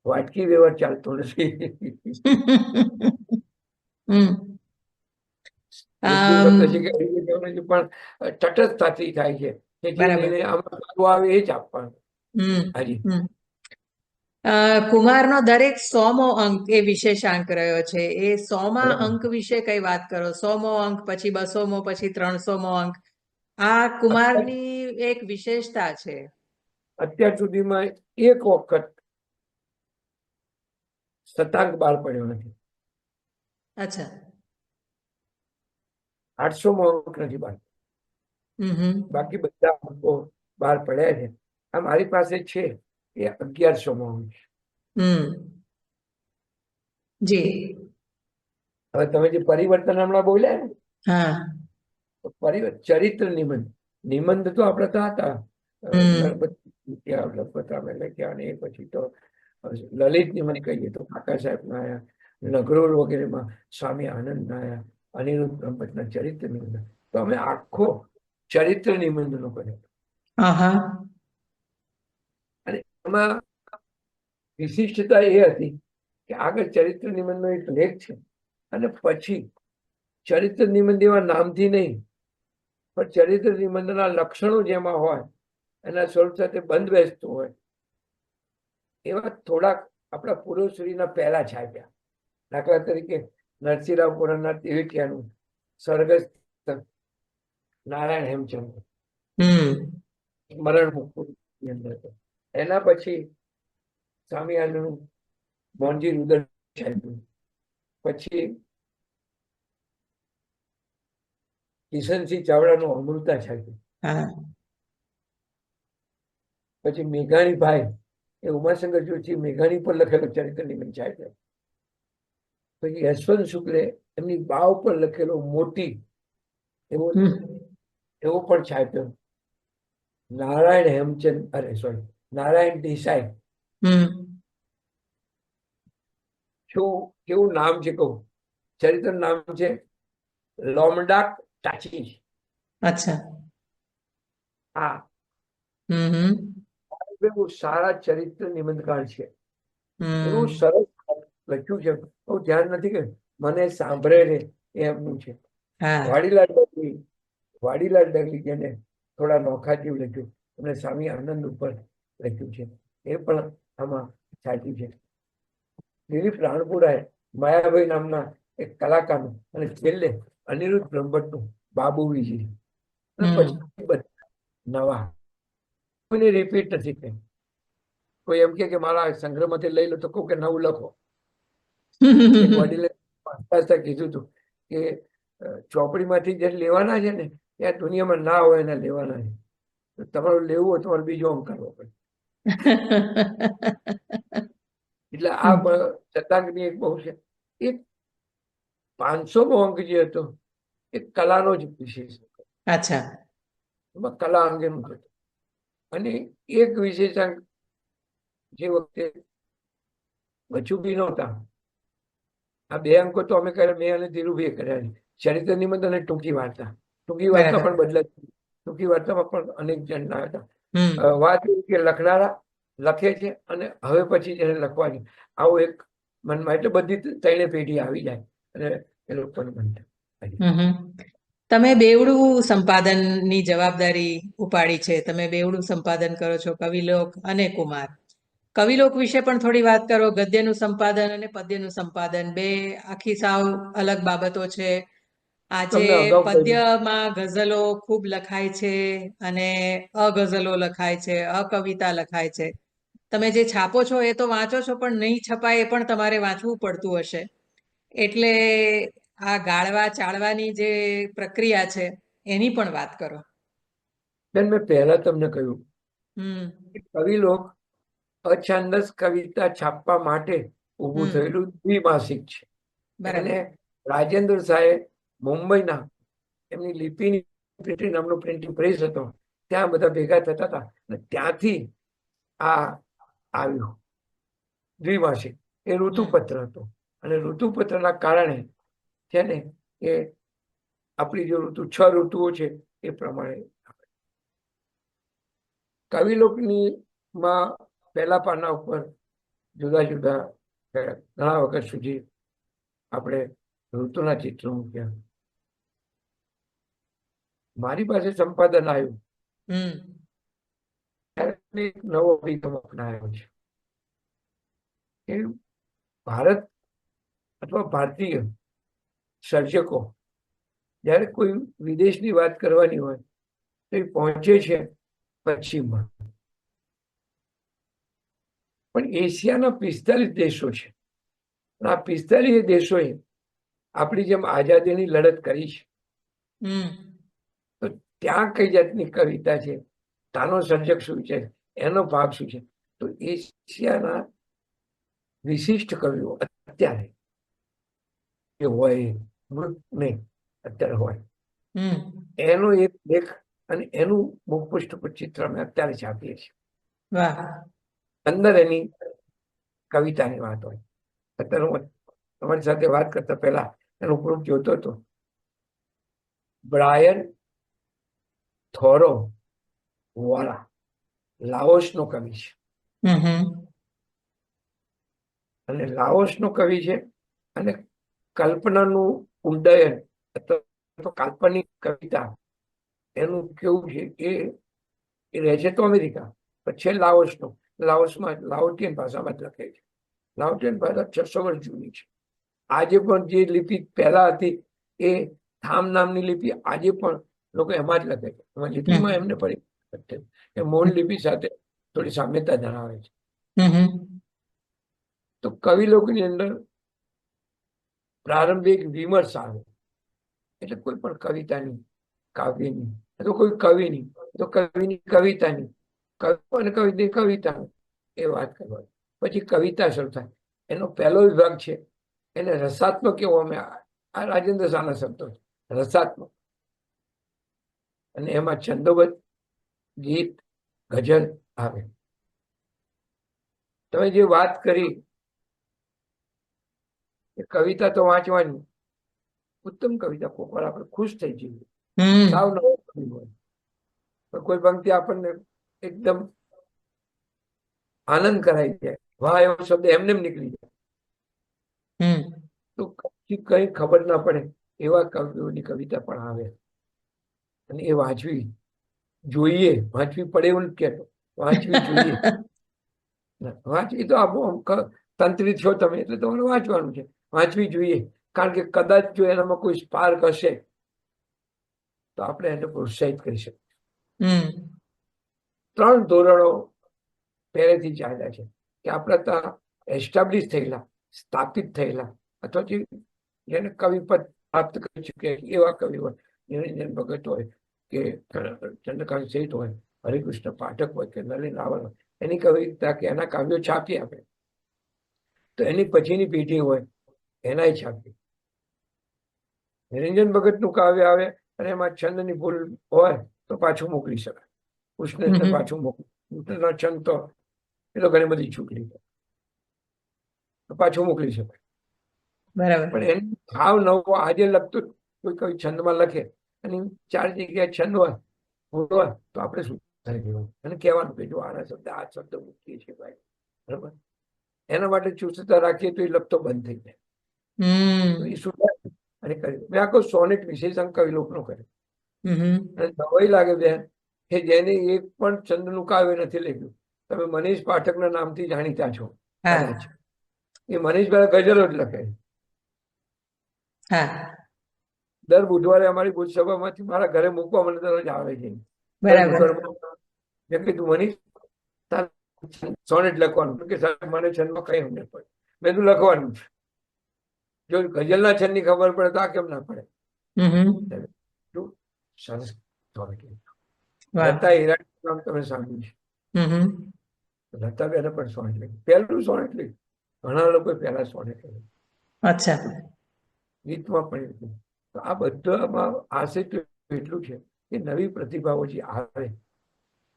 વાટકી વ્યવહાર ચાલતો નથી. શબ્દ છે કે પણ તટસ્થતાથી થાય છે, કે જે લઈને આમાં સારું આવે એ જ આપવાનું. હાજી.
કુમારનો દરેક 100મો અંક એ વિશેષાંક રહ્યો છે. એ 100મા અંક વિશે કઈ વાત કરો. 100મો અંક, પછી 200મો, પછી 300મો અંક. આ કુમારની એક વિશેષતા છે.
અત્યાર સુધીમાં એક વખત શતાંક બહાર પડ્યો નથી.
અચ્છા.
800મો અંક નથી બહાર. બાકી બધા અંકો બહાર પડ્યા છે. આ મારી પાસે છે એ 1100મો અંક છે.
જી.
હવે તમે જે પરિવર્તન હમણાં બોલ્યા ને, ચરિત્ર નિબંધ. નિબંધ તો આપણે તો હતા, લખપતરામે લખ્યા, અને એ પછી તો લલિત નિબંધ કહીએ તો કાકા સાહેબ ના આયા, નગરોળ વગેરેમાં સ્વામી આનંદ ના આયા, અનિરુદ્ધ બ્રહ્મભટ્ટના ચરિત્ર નિબંધ. તો અમે આખો ચરિત્ર નિબંધ નો કર્યો. અને એમાં વિશિષ્ટતા એ હતી કે આગળ ચરિત્ર નિબંધનો એક લેખ છે, અને પછી ચરિત્ર નિબંધ એવા નામથી નહીં, પણ ચરિત્ર નિબંધના લક્ષણો જેમાં હોય, એના સ્વરૂપ સાથે બંધ બેસતું હોય, એવા થોડાક આપણા પૂર્વસૂરીના પહેલા છાપ્યા. દાખલા તરીકે નરસિંહરાવ પુરાણના તિલકિયાનું સ્વર્ગસ્થ નારાયણ હેમચંદ્ર મરણ મુક્તિની અંદર. એના પછી સ્વામિનારાયણનું મોંજી રુદ્ર છાપ્યું. પછી કિશનસિંહ ચાવડાનું અમૃતા છાપ્યું.
હા
પછી મેઘાણીભાઈ એ ઉમાશંકર જોશી મેઘાણી પર લખેલો ચરિત્ર નિબંધ છાપ્યો. પછી યશવંત શુક્લે એમની બાવ પર લખેલો મોટી એવો એવો પણ છાપ્યો. નારાયણ હેમચંદ નારાયણ દેસાઈ, શું કેવું નામ છે કહું, ચરિત્ર નામ છે લોમડાક ટાચી.
અચ્છા.
હા, બહુ સારા ચરિત્ર નિબંધકાર છે. એવું સરસ લખ્યું છે, બહુ ધ્યાન નથી કે મને સાંભળે ને એમનું છે. વાડીલાલ ડગલી જેને થોડા નોખા જેવું લખ્યું, અને સ્વામી આનંદ ઉપર લખ્યું છે, એ પણ આમાં સાચું છે. દિલીપ રાણપુરાએ માયાભાઈ નામના એક કલાકારનું, અને છેલ્લે અનિરુદ્ધ બ્રહ્મભટ્ટનું બાબુ વિજય. પછી નવા કોઈને રિપીટ નથી થઈ. કોઈ એમ કે મારા સંગ્રહમાંથી લઈ લો તો કહું કે નવું લખો. એક વડીલે કીધું હતું કે ચોપડીમાંથી જે લેવાના છે ને ત્યાં દુનિયામાં ના હોય એને લેવાના છે. તમારું લેવું હોય તમારે બીજો અંક કરવો પડે. એટલે આ શતાંકની એક બહુ છે. એક 500મો અંક જે હતો એ કલાનો જ વિશેષ હતો.
અચ્છા.
એમાં કલા અંગેનું હતું. અને એક વિશેષાંક જે વખતે વચુભી નહોતા, આ 2 અંકો તો અમે કર્યા, મેં અને ધીરુભાઈએ કર્યા છે. ચરિત્ર નિબંધ અને ટૂંકી વાર્તા. ટૂંકી વાર્તા પણ બદલાતી, ટૂંકી વાર્તામાં પણ અનેક જણ ના હતા. વાત એ કે લખનારા લખે છે અને હવે પછી જેને લખવાની આવું એક મનમાં, એટલે બધી 3 પેઢી આવી જાય અને એ લોકોને બનતા.
તમે બેવડું સંપાદનની જવાબદારી ઉપાડી છે. તમે બેવડું સંપાદન કરો છો, કવિલોક અને કુમાર. કવિલોક વિશે પણ થોડી વાત કરો. ગદ્યનું સંપાદન અને પદ્યનું સંપાદન બે આખી સાવ અલગ બાબતો છે. આજે પદ્યમાં ગઝલો ખૂબ લખાય છે અને અગઝલો લખાય છે, અકવિતા લખાય છે. તમે જે છાપો છો એ તો વાંચો છો, પણ નહીં છપાય એ પણ તમારે વાંચવું પડતું હશે. એટલે આ ગાળવા ચાળવાની જે પ્રક્રિયા છે એની પણ વાત કરો.
બેન, મેં પહેલા તમને કહ્યું કવિલોક અછાંદસ કવિતા છાપવા માટે ઊભું થયેલું દ્વિમાસિક છે. એને રાજેન્દ્ર શાહે મુંબઈના એમની લિપિની પ્રિન્ટિંગ નામનો પ્રિન્ટિંગ પ્રેસ હતો, ત્યાં બધા ભેગા થતા હતા અને ત્યાંથી આ આવ્યું દ્વિમાસિક. એ ઋતુપત્ર હતો અને ઋતુપત્રના કારણે છે ને એ આપણી જે ઋતુ 6 ઋતુઓ છે એ પ્રમાણે કવિલોકની માં પહેલા પાના ઉપર જુદા જુદા ઘણા વખત સુધી આપણે ઋતુના ચિત્રો મૂક્યા. મારી પાસે સંપાદન આવ્યું ત્યારે એક નવો અભિગમ અપનાવ્યો છે કે ભારત અથવા ભારતીય સર્જકો જ્યારે કોઈ વિદેશની વાત કરવાની હોય તો એ પહોંચે છે પશ્ચિમમાં. પણ એશિયાના 45 દેશો છે. આ 45 દેશોએ આપણી જેમ આઝાદીની લડત કરી છે. તો ત્યાં કઈ જાતની કવિતા છે, તાનો સર્જક શું છે, એનો ભાગ શું છે. તો એશિયાના વિશિષ્ટ કવિઓ અત્યારે એ હોય, મૃત નહીં, અત્યારે હોય, એનો એક લેખ અને એનું મુખપૃષ્ઠ પર ચિત્ર અમે અત્યારે છાપીએ છીએ. અંદર એની કવિતાની વાત હોય. અત્યારે હું તમારી સાથે વાત કરતા પહેલા એનું પ્રૂફ જોતો હતો. બ્રાયન થોરો વોરા લાઓસનો કવિ છે અને લાઓસનો કવિ છે અને કલ્પનાનું ઉડ્ડયન અથવા કાલ્પનિક કવિતા એનું કેવું છે કે એ રહે છે તો અમેરિકા, પછી લાઓસનું. લાઓસમાં લાઓટિયન ભાષામાં જ લખે છે. લાઓટિયન ભાષા 600 વર્ષ જૂની છે. આજે પણ જે લિપિ પહેલા હતી એ થામ નામની લિપિ આજે પણ લોકો એમાં જ લખે છે. એમાં લિપિમાં એમને પણ એ મૂળ લિપિ સાથે થોડી સામ્યતા ધરાવે છે. તો કવિલોકની અંદર પ્રારંભિક વિમર્શ આવે. એટલે કોઈ પણ કવિતાની, કાવ્યની, તો કોઈ કવિની, તો કવિની કવિતાની, અને કવિની કવિતાની એ વાત કરવાની. પછી કવિતા શરૂ થાય. એનો પહેલો વિભાગ છે એને રસાત્મક કેવો અમે આ રાજેન્દ્ર શાહના શબ્દો છે, રસાત્મક. અને એમાં છંદોબદ્ધ, ગીત, ગઝલ આવે. તમે જે વાત કરી એ કવિતા તો વાંચવાની, ઉત્તમ કવિતા કોક વાર આપણે ખુશ થઈ જઈએ, સાવ નવો કવિ હોય, કોઈ પંક્તિ આપણને એકદમ આનંદ કરાઈ જાય, વાહ એવો શબ્દ એમને નીકળી જાય, તો કઈ ખબર ના પડે એવા કવિઓની કવિતા પણ આવે. અને એ વાંચવી જોઈએ, વાંચવી પડે એવું નથી કહેતો, વાંચવી જોઈએ. વાંચવી તો આપો, તંત્રી છો તમે એટલે તમારે વાંચવાનું છે, વાંચવી જોઈએ. કારણ કે કદાચ જો એનામાં કોઈ સ્પાર્ક હશે તો આપણે એને પ્રોત્સાહિત કરી શકીએ. 3 ધોરણો પહેલેથી ચાલ્યા છે કે આપણે ત્યાં એસ્ટાબ્લિશ થયેલા, સ્થાપિત થયેલા, અથવા જેને કવિ પદ પ્રાપ્ત કરી ચૂક્યા એવા કવિ હોય, નિરંજન ભગત હોય કે ચંદ્રકાંત શેઠ હોય, હરિકૃષ્ણ પાઠક હોય કે નલિન રાવલ હોય, એની કવિતા કે એના કાવ્યો છાપીએ આપણે, તો એની પછીની પેઢી હોય એનાય છાપીએ. નિરંજન ભગતનું કાવ્ય આવે અને એમાં છંદની ભૂલ હોય તો પાછું મોકલી શકાય, કૃષ્ણને પાછું મોકલી. કૃષ્ણનો છંદ તો એ તો ઘણી બધી છૂટલી પાછું મોકલી શકાય.
બરાબર.
પણ એને ભાવ નવો આજે લખતું કોઈ છંદમાં લખે અને 4 જગ્યાએ છંદ હોય તો આપણે શું થાય અને કહેવાનું કે જો આના શબ્દ આ શબ્દ મૂકીએ છીએ ભાઈ, બરાબર. એના માટે ચુસ્તતા રાખીએ તો એ લખતો બંધ થઈ જાય. એ સુધાર અને કર્યું. મેં આખો સોનેટ વિશેષાંક કવિ લોકોનો કર્યો. અને નવાઈ લાગે બેન કે જેને એક પણ છંદનું કાવ્ય નથી લખ્યું. તમે મનીષ પાઠકના નામથી જાણીતા છો કદાચ. એ મનીષભાઈ ગઝલો જ લખે. દર બુધવારે અમારી ભુજ સભામાંથી મારા ઘરે મૂકવા મને દરરોજ આવે છે. મેં કીધું મનીષ સોનેટ લખવાનું કે સાહેબ મને છંદમાં કઈ સમજ પડે. મેં તું લખવાનું છે. જો ગઝલના છંદની ખબર પડે તો આ કેમ ના પડે. સરસ સોનેટ લતા હિરાણીનું નામ તમે સાંભળ્યું છે. લતાબેને પણ સોનેટ લખ્યું, પહેલું સોનેટ લખ્યું. ઘણા લોકો પહેલા સોનેટ લખ્યું.
અચ્છા.
ગીતમાં પણ એટલું. તો આ બધામાં આશય એટલું છે કે નવી પ્રતિભાઓ જે આવે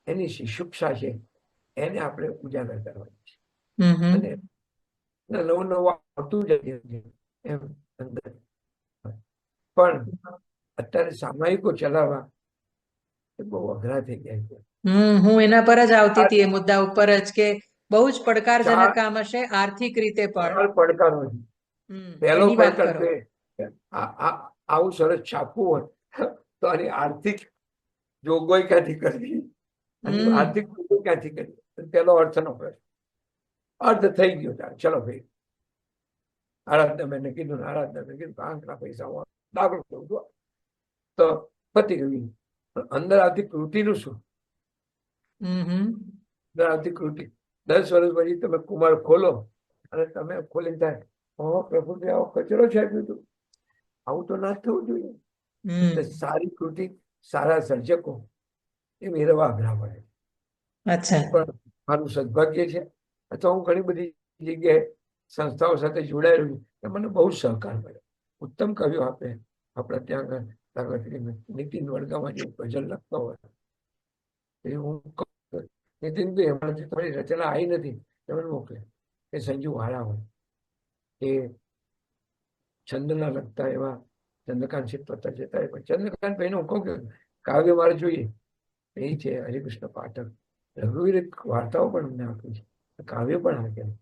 એની શિશુક્ષા છે એને આપણે ઉજાગર કરવાની છે. અને નવું નવું આવતું જાય એમ અંદર. પણ અત્યારે સામાયિકો ચલાવવા એ બહુ અઘરા થઈ ગયા છે.
હું એના પર જ આવતી હતી, એ મુદ્દા ઉપર જ, કે બહુ જ પડકારજનક કામ હશે આર્થિક રીતે પણ.
પડકારો છે. પહેલો પડકાર છે આવું સરસ છાપવું હોય તો આની આર્થિક જોગવાઈ ક્યાંથી કરવી, આર્થિક ક્યાંથી કરવી, પેલો અર્થનો પ્રશ્ન. અર્થ થઈ ગયો ત્યારે ચલો ભાઈ આરાધનાબેને કીધું, આરાધનાબેન કીધું આંકડા પૈસા દાખલો કરું તો પતી ગયું. અંદર આવતી કૃતિનું શું? અંદર આવતી કૃતિ 10 વર્ષ પછી તમે કુમાર ખોલો અને તમે ખોલીને થાય પ્રભુજી આવો કચરો છે આપ્યું, આવું તો ના થવું જોઈએ. સારી કૃતિ, સારા સર્જકો એ મેળવવા અઘરા પડે. પણ મારું સદભાગ્ય છે અથવા હું ઘણી બધી જગ્યાએ સંસ્થાઓ સાથે જોડાયેલું છું, મને બહુ સહકાર મળ્યો. ઉત્તમ કવિઓ આપે. આપણે ત્યાં આગળ નીતિન વડગામાં જે ગઝલ લખતા હોય એ હું નીતિનભાઈ હમણાંથી તમારી રચના આવી નથી, તમે મોકલે. એ સંજુ વાળા હોય એ છંદ ના લખતા એવા ચંદ્રકાંત શેઠ પત્તા જતા. પણ ચંદ્રકાંત ભાઈને હું કહું કે કાવ્ય મારે જોઈએ. એ છે હરિકૃષ્ણ પાઠક, રઘુવીર વાર્તાઓ પણ અમને આપી છે, કાવ્ય પણ આપ્યા.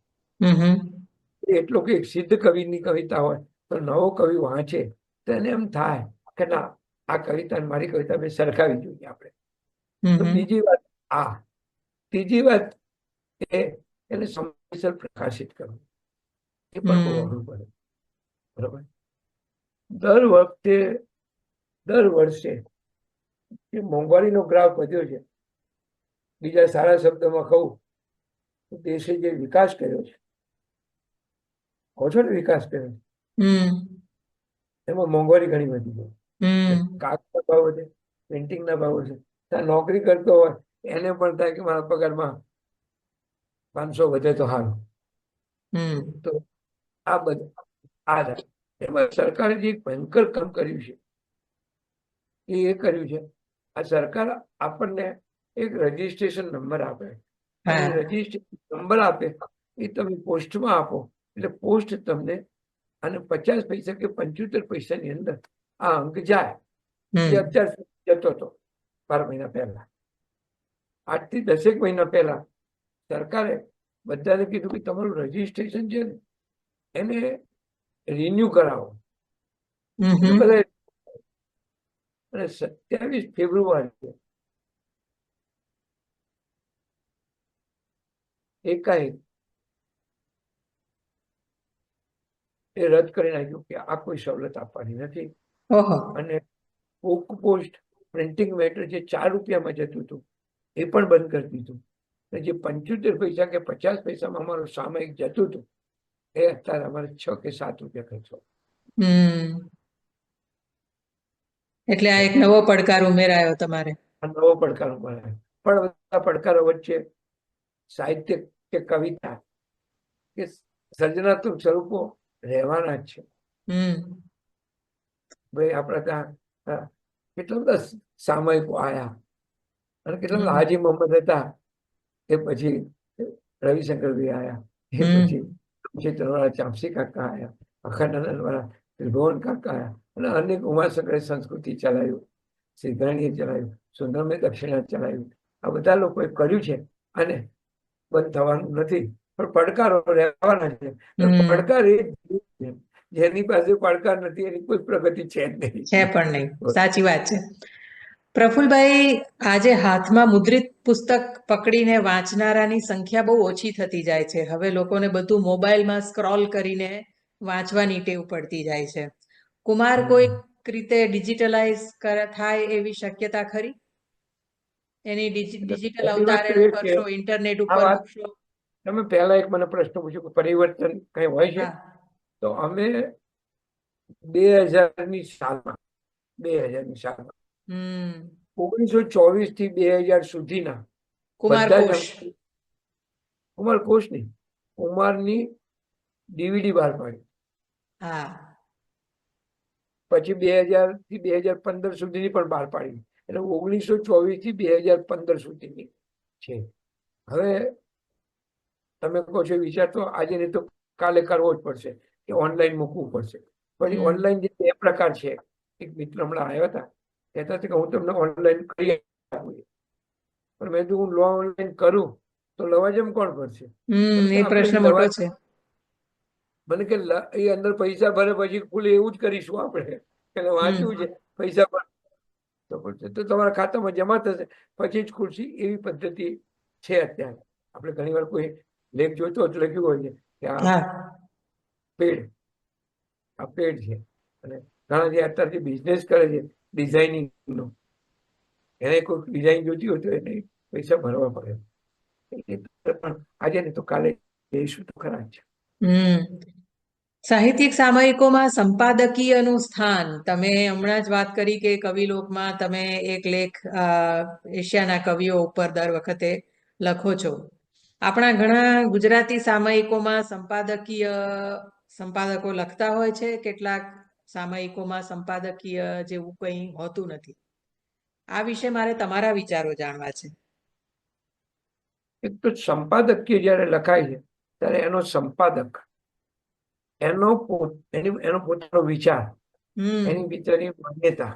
એટલું કે સિદ્ધ કવિની કવિતા હોય તો નવો કવિ વાંચે તો એને એમ થાય કે ના આ કવિતા મારી કવિતા મેં સરખાવી જોઈએ આપણે. તો બીજી વાત ત્રીજી વાત એને સમયસર પ્રકાશિત કરવું એ પણ બહુ અઘરું પડે. બરાબર. દર વર્ષે એ મોંઘવારીનો ગ્રાફ વધ્યો છે. બીજા સારા શબ્દમાં કહું તો દેશે જે વિકાસ કર્યો છે, કહો છો ને વિકાસ કર્યો, એમાં મોંઘવારી ઘણી વધી ગઈ. કાગળના ભાવ વધે, પ્રિન્ટિંગના ભાવ વધે. ત્યાં નોકરી કરતો હોય એને પણ થાય કે મારા પગારમાં 500 વધે તો સારું. તો આ બધું એમાં સરકારે જે ભયંકર કામ કર્યું છે એ કર્યું છે, આ સરકાર આપણને એક રજીસ્ટ્રેશન નંબર આપે, અને રજીસ્ટ્રેશન નંબર આપે એ તમે પોસ્ટમાં આપો એટલે પોસ્ટ તમને, અને 50 પૈસા કે 75 પૈસાની અંદર આ અંક જાય, જે અત્યાર સુધી જતો હતો 12 મહિના પહેલા. 8 થી 10 મહિના પહેલા સરકારે બધાને કીધું કે તમારું રજીસ્ટ્રેશન છે ને એને રિન્યુ કરાવો. બધા, અને 27 ફેબ્રુઆરી એકાએક એ રદ કરી નાખ્યું કે આ કોઈ સવલત આપવાની નથી. અને પોસ્ટ પ્રિન્ટિંગ મેટર જે 4 રૂપિયામાં જતું હતું એ પણ બંધ કરી દીધું. અને જે 75 પૈસા કે 50 પૈસામાં અમારું સામયિક જતું હતું એ અત્યારે અમારે 6 કે 7 રૂપિયા ખર્ચો.
એટલે આ એક નવો પડકાર ઉમેરાયો તમારે.
આ નવો પડકાર ઉમેરાયો. પણ બધા પડકારો વચ્ચે સાહિત્ય કે કવિતા કે સર્જનાત્મક સ્વરૂપો રહેવાના જ છે. ભાઈ આપણા ત્યાં કેટલા બધા સામયિકો આયા, અને કેટલા બધા હાજી મોહમ્મદ હતા, એ પછી રવિશંકરભાઈ આયા, એ પછી ચિત્રવાળા ચાંપસી કાકા આયા, અખંડાનંદ વાળા ત્રિભુવન કાકા આયા, અને અનેક ઉમાશંકરે સંસ્કૃતિ ચલાવ્યું, શ્રીધરણીએ ચલાવ્યું, સુંદરમે દક્ષિણા ચલાવ્યું. આ બધા લોકોએ કર્યું છે અને બંધ થવાનું નથી, પણ પડકારો રહેવાના છે. પડકાર એ જેની પાસે પડકાર નથી એની કોઈ પ્રગતિ છે જ નહીં.
છે પણ નહીં, સાચી વાત છે. પ્રફુલભાઈ, આજે હાથમાં મુદ્રિત પુસ્તક પકડીને વાંચનારાની સંખ્યા બહુ ઓછી થતી જાય છે. હવે લોકોને બધું મોબાઈલમાં સ્ક્રોલ કરીને વાંચવાની ટેવ પડતી જાય છે. કુમાર કોઈક રીતે ડિજિટલાઇઝ થાય એવી શક્યતા ખરી? એની ડિજિટલ અવતાર કરશો, ઇન્ટરનેટ ઉપર મૂકશો?
તમે પહેલા એક મને પ્રશ્ન પૂછ્યો કે પરિવર્તન કઈ હોય છે, તો અમે 2000ની સાલમાં 1924 થી 2000 સુધીના કુમાર કોશ નહીં, કુમારની ડીવીડી બહાર પાડી. પછી 2000 થી 2015 સુધીની પણ બહાર પાડી. એટલે 1924 થી 2015 સુધીની છે. હવે તમે કહો છો વિચાર તો આજે નહીં તો કાલે કરવો જ પડશે, કે ઓનલાઈન મૂકવું પડશે. પછી ઓનલાઈન જે 2 પ્રકાર છે, એક મિત્ર હમણાં આવ્યા હતા, કહેતા હતા કે હું તમને ઓનલાઈન કરી આપું, પણ મેં જો હું ઓનલાઈન કરું તો લવાજમ કોણ ભરશે?
એ પ્રશ્ન મોટો છે.
મને કે એ અંદર પૈસા ભરે પછી ખુલે એવું જ કરીશું આપણે, એટલે વાંચ્યું છે પૈસા ભરે તો તમારા ખાતામાં જમા થશે પછી જ ખુલશે, એવી પદ્ધતિ છે અત્યારે. આપણે ઘણી વાર કોઈ લેખ જોઈતો હોય તો લખ્યું હોય છે કે આ પેડ છે. અને ઘણા જે અત્યારે બિઝનેસ કરે છે ડિઝાઇનિંગ નો, એને કોઈ ડિઝાઇન જોતી હોય તો એને પૈસા ભરવા પડે. પણ આજે ને તો કાલે જઈશું તો ખરા જ.
સાહિત્યિક સામયિકોમાં સંપાદકીયનું સ્થાન, તમે હમણાં જ વાત કરી કે કવિલોકમાં તમે એક લેખ એશિયાના કવિઓ ઉપર દર વખતે લખો છો. આપણા ઘણા ગુજરાતી સામયિકોમાં સંપાદકો લખતા હોય છે, કેટલાક સામયિકોમાં સંપાદકીય જેવું કંઈ હોતું નથી. આ વિશે મારે તમારા વિચારો જાણવા છે.
એક તો સંપાદકીય જયારે લખાય છે ત્યારે એનો સંપાદક એનો પોતાનો વિચાર, એની ભીતરની માન્યતા,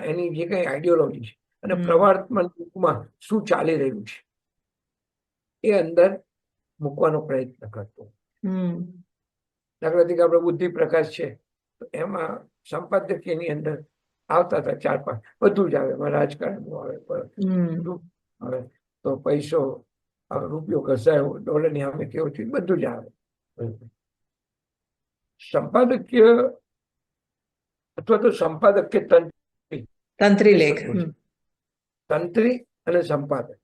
એની જે કઈ આઈડિયોલોજી છે અને પ્રવર્તમાન યુગમાં શું ચાલી રહ્યું છે એ અંદર મૂકવાનો પ્રયત્ન કરતો. દાખલા તરીકે આપણે બુદ્ધિ પ્રકાશ છે તો એમાં સંપાદકીયની અંદર આવતા હતા 4-5, બધું જ આવે. એમાં રાજકારણનું આવે, આવે તો પૈસો, રૂપિયો ઘસાયો, ડોલરની સામે કેવું થયું, બધું જ આવે. સંપાદકીય અથવા તો સંપાદકીય
તંત્રી લેખ,
તંત્રી અને સંપાદક.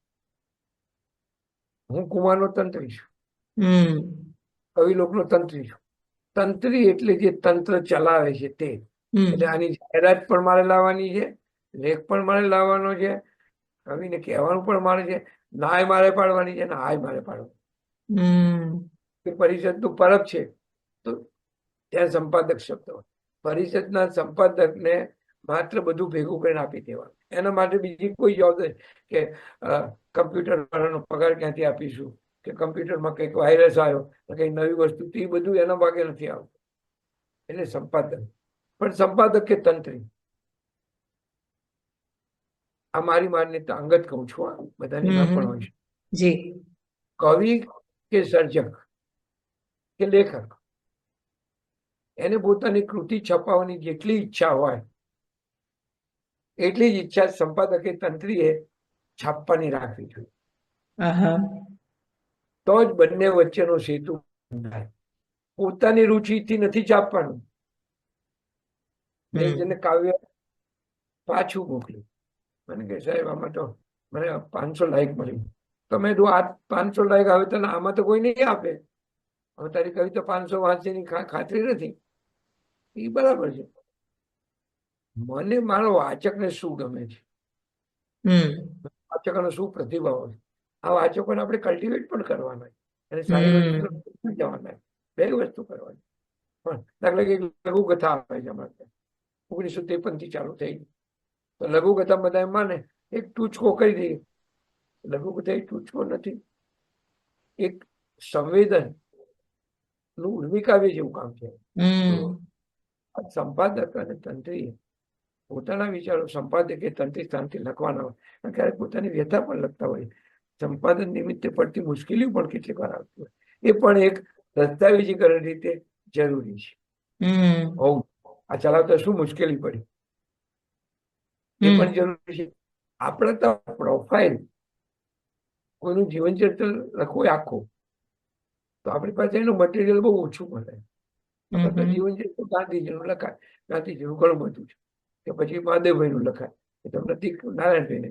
હું કુમારનો તંત્રી છું, કવિલોકનો તંત્રી છું. તંત્રી એટલે જે તંત્ર ચલાવે છે તે.
હમ
એટલે આની જાહેરાત પણ મારે લાવવાની છે, લેખ પણ મારે લાવવાનો છે, કવિને કહેવાનું પણ મારે છે, નાય મારે પાડવાની છે ને હાય મારે પાડવાની.
હમ
પરિષદનું પરબ છે તો ત્યાં સંપાદક શબ્દ હોય. પરિષદના સંપાદકને માત્ર બધું ભેગું કરીને આપી દેવાનું. એના માટે બીજી કોઈ જવાબદારી કે કમ્પ્યુટર વાળાનો પગાર ક્યાંથી આપીશું, કે કમ્પ્યુટરમાં કંઈક વાયરસ આવ્યો, કંઈક નવી વસ્તુ, એ બધું એના ભાગે નથી આવતું. એટલે સંપાદક. પણ સંપાદક કે તંત્રી, આ મારી માન્યતા અંગત કહું છું, આ બધાની ના પણ હોય છે.
જી.
કવિ કે સર્જક કે લેખક, એને પોતાની કૃતિ છપાવવાની જેટલી ઈચ્છા હોય એટલી જ ઈચ્છા સંપાદકે તંત્રીએ છાપવાની રાખવી જોઈએ. તો જ બંને વચ્ચેનો સેતુ બંધાય. પોતાની રુચિથી નથી છાપવાનું. મેં જેને કાવ્ય પાછું મોકલ્યું, મને કે સાહેબ આમાં તો મને 500 લાઈક મળ્યું. તમે જો આ 500 લાઈક આવે તો આમાં તો કોઈ નહીં આપે, હવે તારી કવિતા 500 વાંચેની ખાતરી નથી. એ બરાબર છે. મને મારો વાચકને શું ગમે છે, વાચકોનો શું પ્રતિભાવ છે, આ વાચકોને આપણે કલ્ટિવેટ પણ કરવાના અને સારી વસ્તુ જવાના, બે વસ્તુ કરવાની. પણ દાખલા કે લઘુકથા આવે છે અમારે 1953 થી ચાલુ થઈ, તો લઘુકથા બધા એમ માને એક ટૂચકો કરી દઈએ. લઘુકથા એક ટૂચકો નથી, એક સંવેદન નું ઉર્મિકાવ્ય જેવું કામ છે. સંપાદક અને તંત્રી પોતાના વિચારો સંપાદકે તંત્રી સ્થાનથી લખવાના હોય, અને ક્યારેક પોતાની વ્યથા પણ લખતા હોય. સંપાદન નિમિત્તે પડતી મુશ્કેલીઓ પણ કેટલીક વાર આવતી હોય, એ પણ એક દસ્તાવેજીકરણ રીતે જરૂરી છે. આ ચલાવતા શું મુશ્કેલી પડી એ પણ જરૂરી છે. આપણે તો પ્રોફાઇલ, કોઈનું જીવન ચરિત્ર લખવું આખું, તો આપણી પાસે એનું મટીરિયલ બહુ ઓછું મળે. આપણે તો જીવન ચરિત્ર ગાંધીજીનું લખાય, ગાંધીજીનું ઘણું બધું છે, કે પછી મહાદેવભાઈનું લખાય, કે તમને નારાયણભાઈને,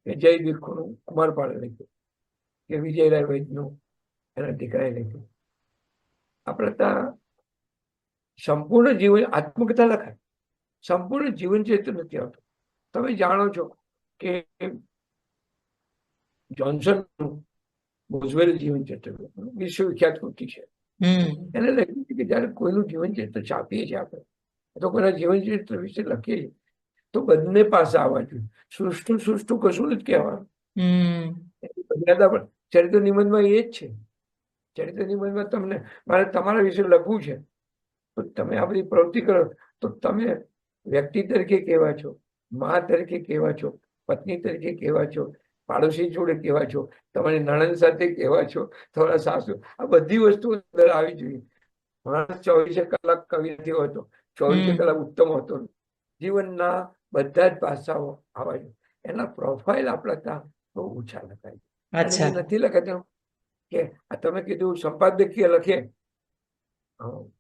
કે જય દીર્ઘનું કુમારપાળે લખ્યું, કે વિજયરાય વૈદ્યનું એના દીકરાએ લખ્યું. આપણે ત્યાં સંપૂર્ણ જીવન આત્મકથા લખાય, સંપૂર્ણ જીવન ચરિત્ર નથી આવતું. તમે જાણો છો કે જોન્સનનું બોઝવેલ જીવન ચરિત્ર વિશ્વવિખ્યાત કૃતિ છે. એને લખ્યું છે કે જયારે કોઈનું જીવન ચરિત્ર છાપીએ છીએ આપણે, તો કોઈના જીવન ચરિત્ર વિશે લખીએ છીએ, તો બંને પાસે આવવા જોઈએ. સૃષ્ટુ કશું નથી કહેવાનું. ચરિત્ર નિબંધમાં એ જ છે. ચરિત્ર નિબંધમાં તમને મારે તમારા વિશે લખવું છે, તો તમે આ બધી પ્રવૃત્તિ કરો, તો તમે વ્યક્તિ તરીકે કેવા છો, મા તરીકે કેવા છો, પત્ની તરીકે કેવા છો, પાડોશી જોડે કેવા છો, તમારી નણંદ સાથે કેવા છો, તમારા સાસુ, આ બધી વસ્તુ અંદર આવી જોઈએ. માણસ 24 કલાક કવિ નથી હોતો, 24 કલાક ઉત્તમ હોતો. જીવનના બધા જ પાસાઓ આવવા જોઈએ. એના પ્રોફાઇલ આપણા ત્યાં બહુ ઓછા લખાય. અને એ નથી લખાતા કે આ તમે કીધું સંપાદકીય લખે,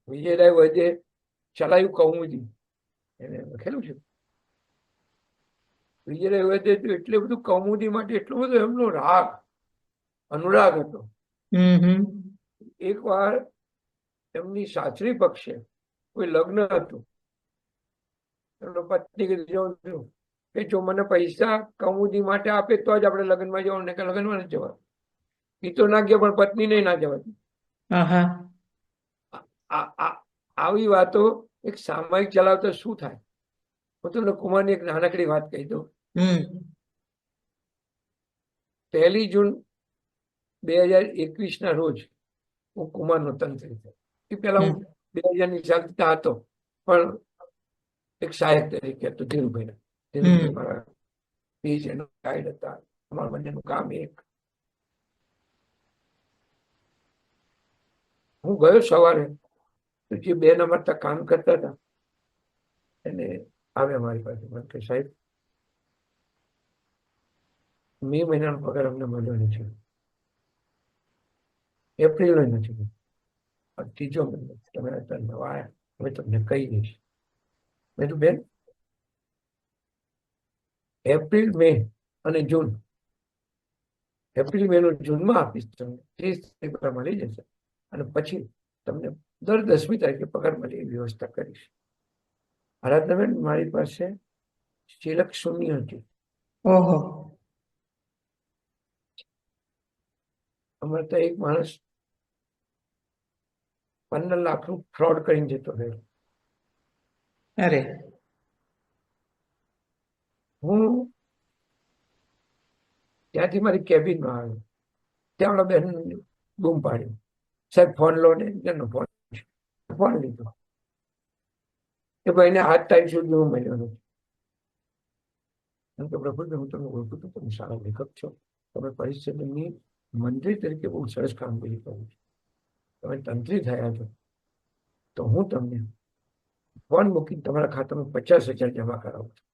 વિજયરાય વૈદ્ય ચલાયું કૌમુદી, એને લખેલું છે. વિજયરાય વૈદ્ય એટલે બધું કૌમુદી માટે એટલો બધો એમનો રાગ, અનુરાગ હતો. એક વાર એમની સાસરી પક્ષે કોઈ લગ્ન હતું, એમનો પત્ની કીધું કે જો મને પૈસા કૌમુદી માટે આપે તો જ આપણે લગ્નમાં જવાનું, ને કે લગ્નમાં નથી જવાનું. એ તો ના ગયા, પણ પત્ની નહીં ના જવાતી. આવી વાતો એક સામાયિક ચલાવતા શું થાય? હું તમને કુમારની એક નાનકડી વાત કહી દઉં. 1 જૂન 2021 ના રોજ હું કુમારનો તંત્રી થયો. એ પહેલા હું 2000ની સાલતા હતો, પણ એક સહાયક તરીકે હતો ધીરુભાઈ મારા ગાઈડ હતા. અમારા બંનેનું કામ એક. હું ગયો સવારે, તો જે 2 નંબર તક કામ કરતા હતા એને આવ્યા મારી પાસે, મને કે સાહેબ મે મહિનાનો પગાર અમને મળ્યો નથી, એપ્રિલનો નથી, 3જો મહિનો તમે અત્યારે નવા આવ્યા, હવે તમને કહી દઈશ. મેં કીધું બેન, એપ્રિલ, મે અને જૂન, એપ્રિલ, મે નું જૂનમાં આપીશ, તમને 30 તારીખ મળી જશે, અને પછી તમને દર 10મી તારીખે પગાર મળે એ વ્યવસ્થા કરીશ. આરાધનાબેન, મારી પાસે સિલક શૂન્ય હતી.
ઓહો.
અમારે ત્યાં એક માણસ 15 લાખનું ફ્રોડ કરીને જતો રહ્યો.
અરે.
હું ત્યાંથી મારી કેબિનમાં આવ્યો, ત્યાં ઓલા બેન બૂમ પાડ્યું, સાહેબ ફોન લો ને. જેનો ફોન લીધો. એ ભાઈને આજ ટાઈમ સુધી હું મળ્યો નથી. એમ કે પ્રફુલ્લ, હું તમને ઓળખું છું, તમે સારા લેખક છો, તમે પરિસ્થિતિની મંત્રી તરીકે બહુ સરસ કામગીરી કરો છો, તમે તંત્રી થયા છો, તો હું તમને ફોન મૂકીને તમારા ખાતામાં 50,000 જમા કરાવું છું.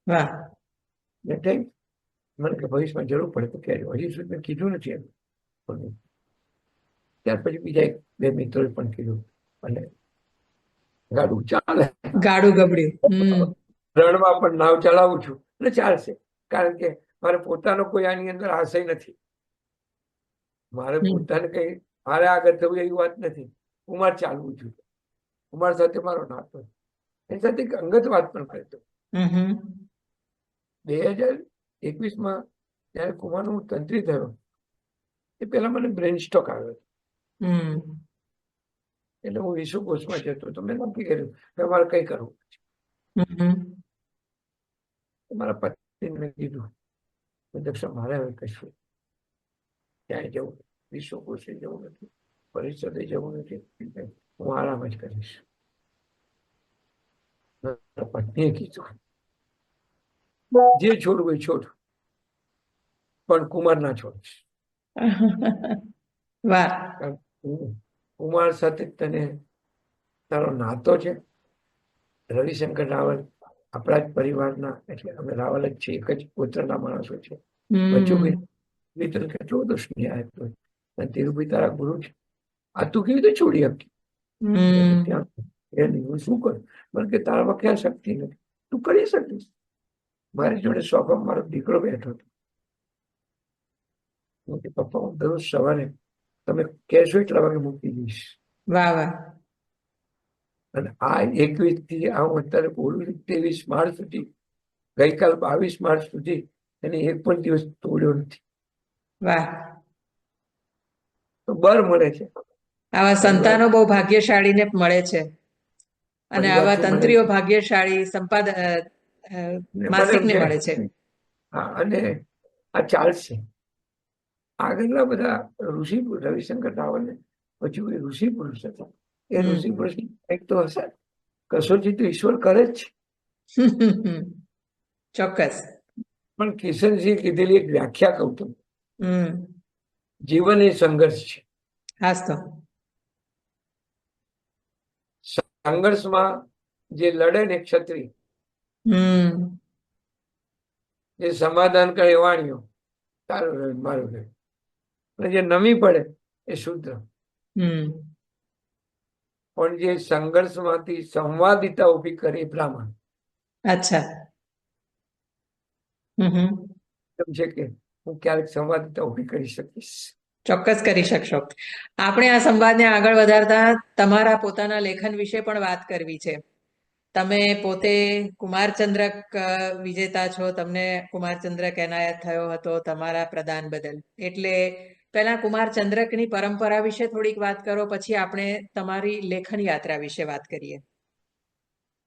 વાહ.
એટલે મને કે ભવિષ્યમાં જરૂર પડે તો કહેજો. હજી સુધી મેં કીધું નથી એમ. ત્યાર પછી બીજા 1-2 મિત્રોએ પણ કીધું, અને ગાડું ચાલે,
ગાડું ગબડ્યું.
રણમાં પણ નાવ ચલાવું છું એટલે ચાલશે. કારણ કે મારે પોતાનો કોઈ આની અંદર આશય નથી. મારે પોતાને કઈ મારે આગળ થવું એવી વાત નથી. કુમાર ચાલવું છું. કુમાર સાથે મારો નાતો, એની સાથે એક અંગત વાત પણ કરતો. 2021માં જયારે કુમારનો હું તંત્રી થયો, એ પહેલા મને બ્રેન સ્ટ્રોક આવ્યો. એટલે હું વિશ્વકોશમાં જતો તો મેં નક્કી કર્યું કે મારે કઈ કરવું. મારા પત્નીને મેં કીધું, દક્ષા, મારે હવે કશું ક્યાંય જવું, વિશ્વકોશે જવું નથી, પરિષદે જવું નથી, હું આરામ જ કરીશ. પત્નીએ કીધું, જે છોડવું એ છોડ, પણ કુમાર ના છોડીશ.
વાહ.
કુમાર સાથે તને તારો નાતો છે. રવિશંકર રાવલ આપણા જ પરિવારના, એટલે અમે રાવલ જ છીએ, એક જ ગોત્રના માણસો છે. બચુભાઈ તને કેટલો બધો સ્નેહ આપ્યો, અને ધીરુભાઈ તારા ગુરુ છે. આ તું કેવી રીતે છોડી આપી? હું શું કરું? મને કે તારામાં ક્યાં શક્તિ નથી, તું કરી શકીશ. મારી જોડે સોફામાં મારો દીકરો બેઠો હતો. પપ્પા, હું દરરોજ સવારે તમે કહેશો એટલા વાગે મૂકી દઈશ.
વાહ વાહ.
અને આ 21 થી આ હું અત્યારે બોલું 23 માર્ચ સુધી, ગઈકાલ 22 માર્ચ સુધી એને એક પણ દિવસ તોડ્યો નથી.
વાહ.
તો બર મળે છે.
આવા સંતાનો બહુ ભાગ્યશાળીને મળે છે, અને આવા તંત્રીઓ ભાગ્યશાળી માસિકને મળે છે.
હા, અને આ ચાલશે. આગળના બધા ઋષિ રવિશંકર રાવલને પછી ઋષિ પુરુષ હતા. એ ઋષિ પુરુષ કંઈક તો હશે, કસોટી તો ઈશ્વર કરે જ છે.
ચોક્કસ.
પણ કિશનસિંહ કીધેલી એક વ્યાખ્યા કહું છું, જીવન એ સંઘર્ષ છે.
હાસ તો.
સંઘર્ષમાં જે લડે ને ક્ષત્રિય, જે સમાધાન કરે વાણીઓ, તારું રહે મારું રહે, અને જે નમી પડે એ શુદ્ર. પણ જે સંઘર્ષમાંથી સંવાદિતા ઉભી કરે એ બ્રાહ્મણ.
અચ્છા.
એમ છે કે હું ક્યારેક સંવાદિતા ઉભી કરી શકીશ.
ચોક્કસ કરી શકશો. આપણે આ સંવાદને આગળ વધારતા તમારા પોતાના લેખન વિશે પણ વાત કરવી છે. તમે પોતે કુમારચંદ્રક વિજેતા છો, તમને કુમારચંદ્રક એનાયત થયો હતો તમારા પ્રદાન બદલ. એટલે પહેલા કુમારચંદ્રકની પરંપરા વિશે થોડીક વાત કરો, પછી આપણે તમારી લેખન યાત્રા વિશે વાત કરીએ.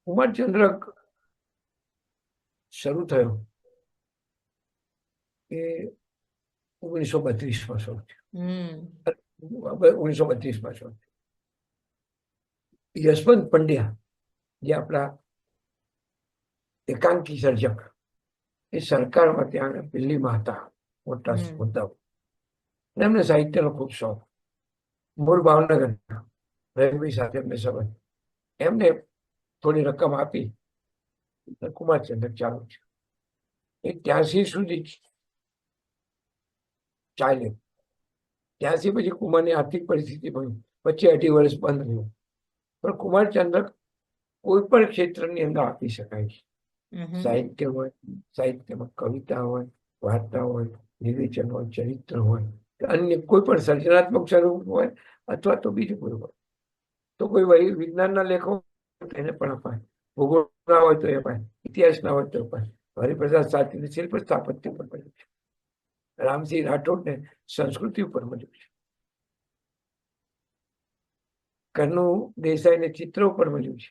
કુમારચંદ્રક શરૂ થયો એ 1932માં શરૂ થયો. 1932માં શરૂ થયો. યશવંત પંડ્યા, જે આપણા એકાંકી સર્જક, એ સરકારમાં ત્યાં દિલ્હીમાં હતા, મોટા હોદ્દાઓ. એમને સાહિત્યનો ખૂબ શોખ. મૂળ ભાવનગરના રવિભાઈ સાથે એમને સંબંધ. એમને થોડી રકમ આપી કુમારચંદ્રક ચાલુ છે. એ 83 સુધી ચાલ્યું. 83 પછી કુમારની આર્થિક પરિસ્થિતિ બની, પછી 2.5 વર્ષ બંધ રહ્યું. પણ કુમારચંદ્રક કોઈ પણ ક્ષેત્રની અંદર આપી શકાય છે. સાહિત્ય હોય, સાહિત્યમાં કવિતા હોય, વાર્તા હોય, નિવેચન હોય, ચરિત્ર હોય, અન્ય કોઈ પણ સર્જનાત્મક સ્વરૂપ હોય, અથવા તો બીજું કોઈ હોય તો કોઈ વહી વિજ્ઞાનના લેખો એને પણ અપાય, ભૂગોળના હોય તો એ અપાય, ઇતિહાસના હોય તો અપાય. હરિપ્રસાદ સાચીને શિલ્પ સ્થાપત્ય ઉપર મળ્યું છે. રામસિંહ રાઠોડને સંસ્કૃતિ ઉપર મળ્યું છે. કનુ દેસાઈને ચિત્ર ઉપર મળ્યું છે.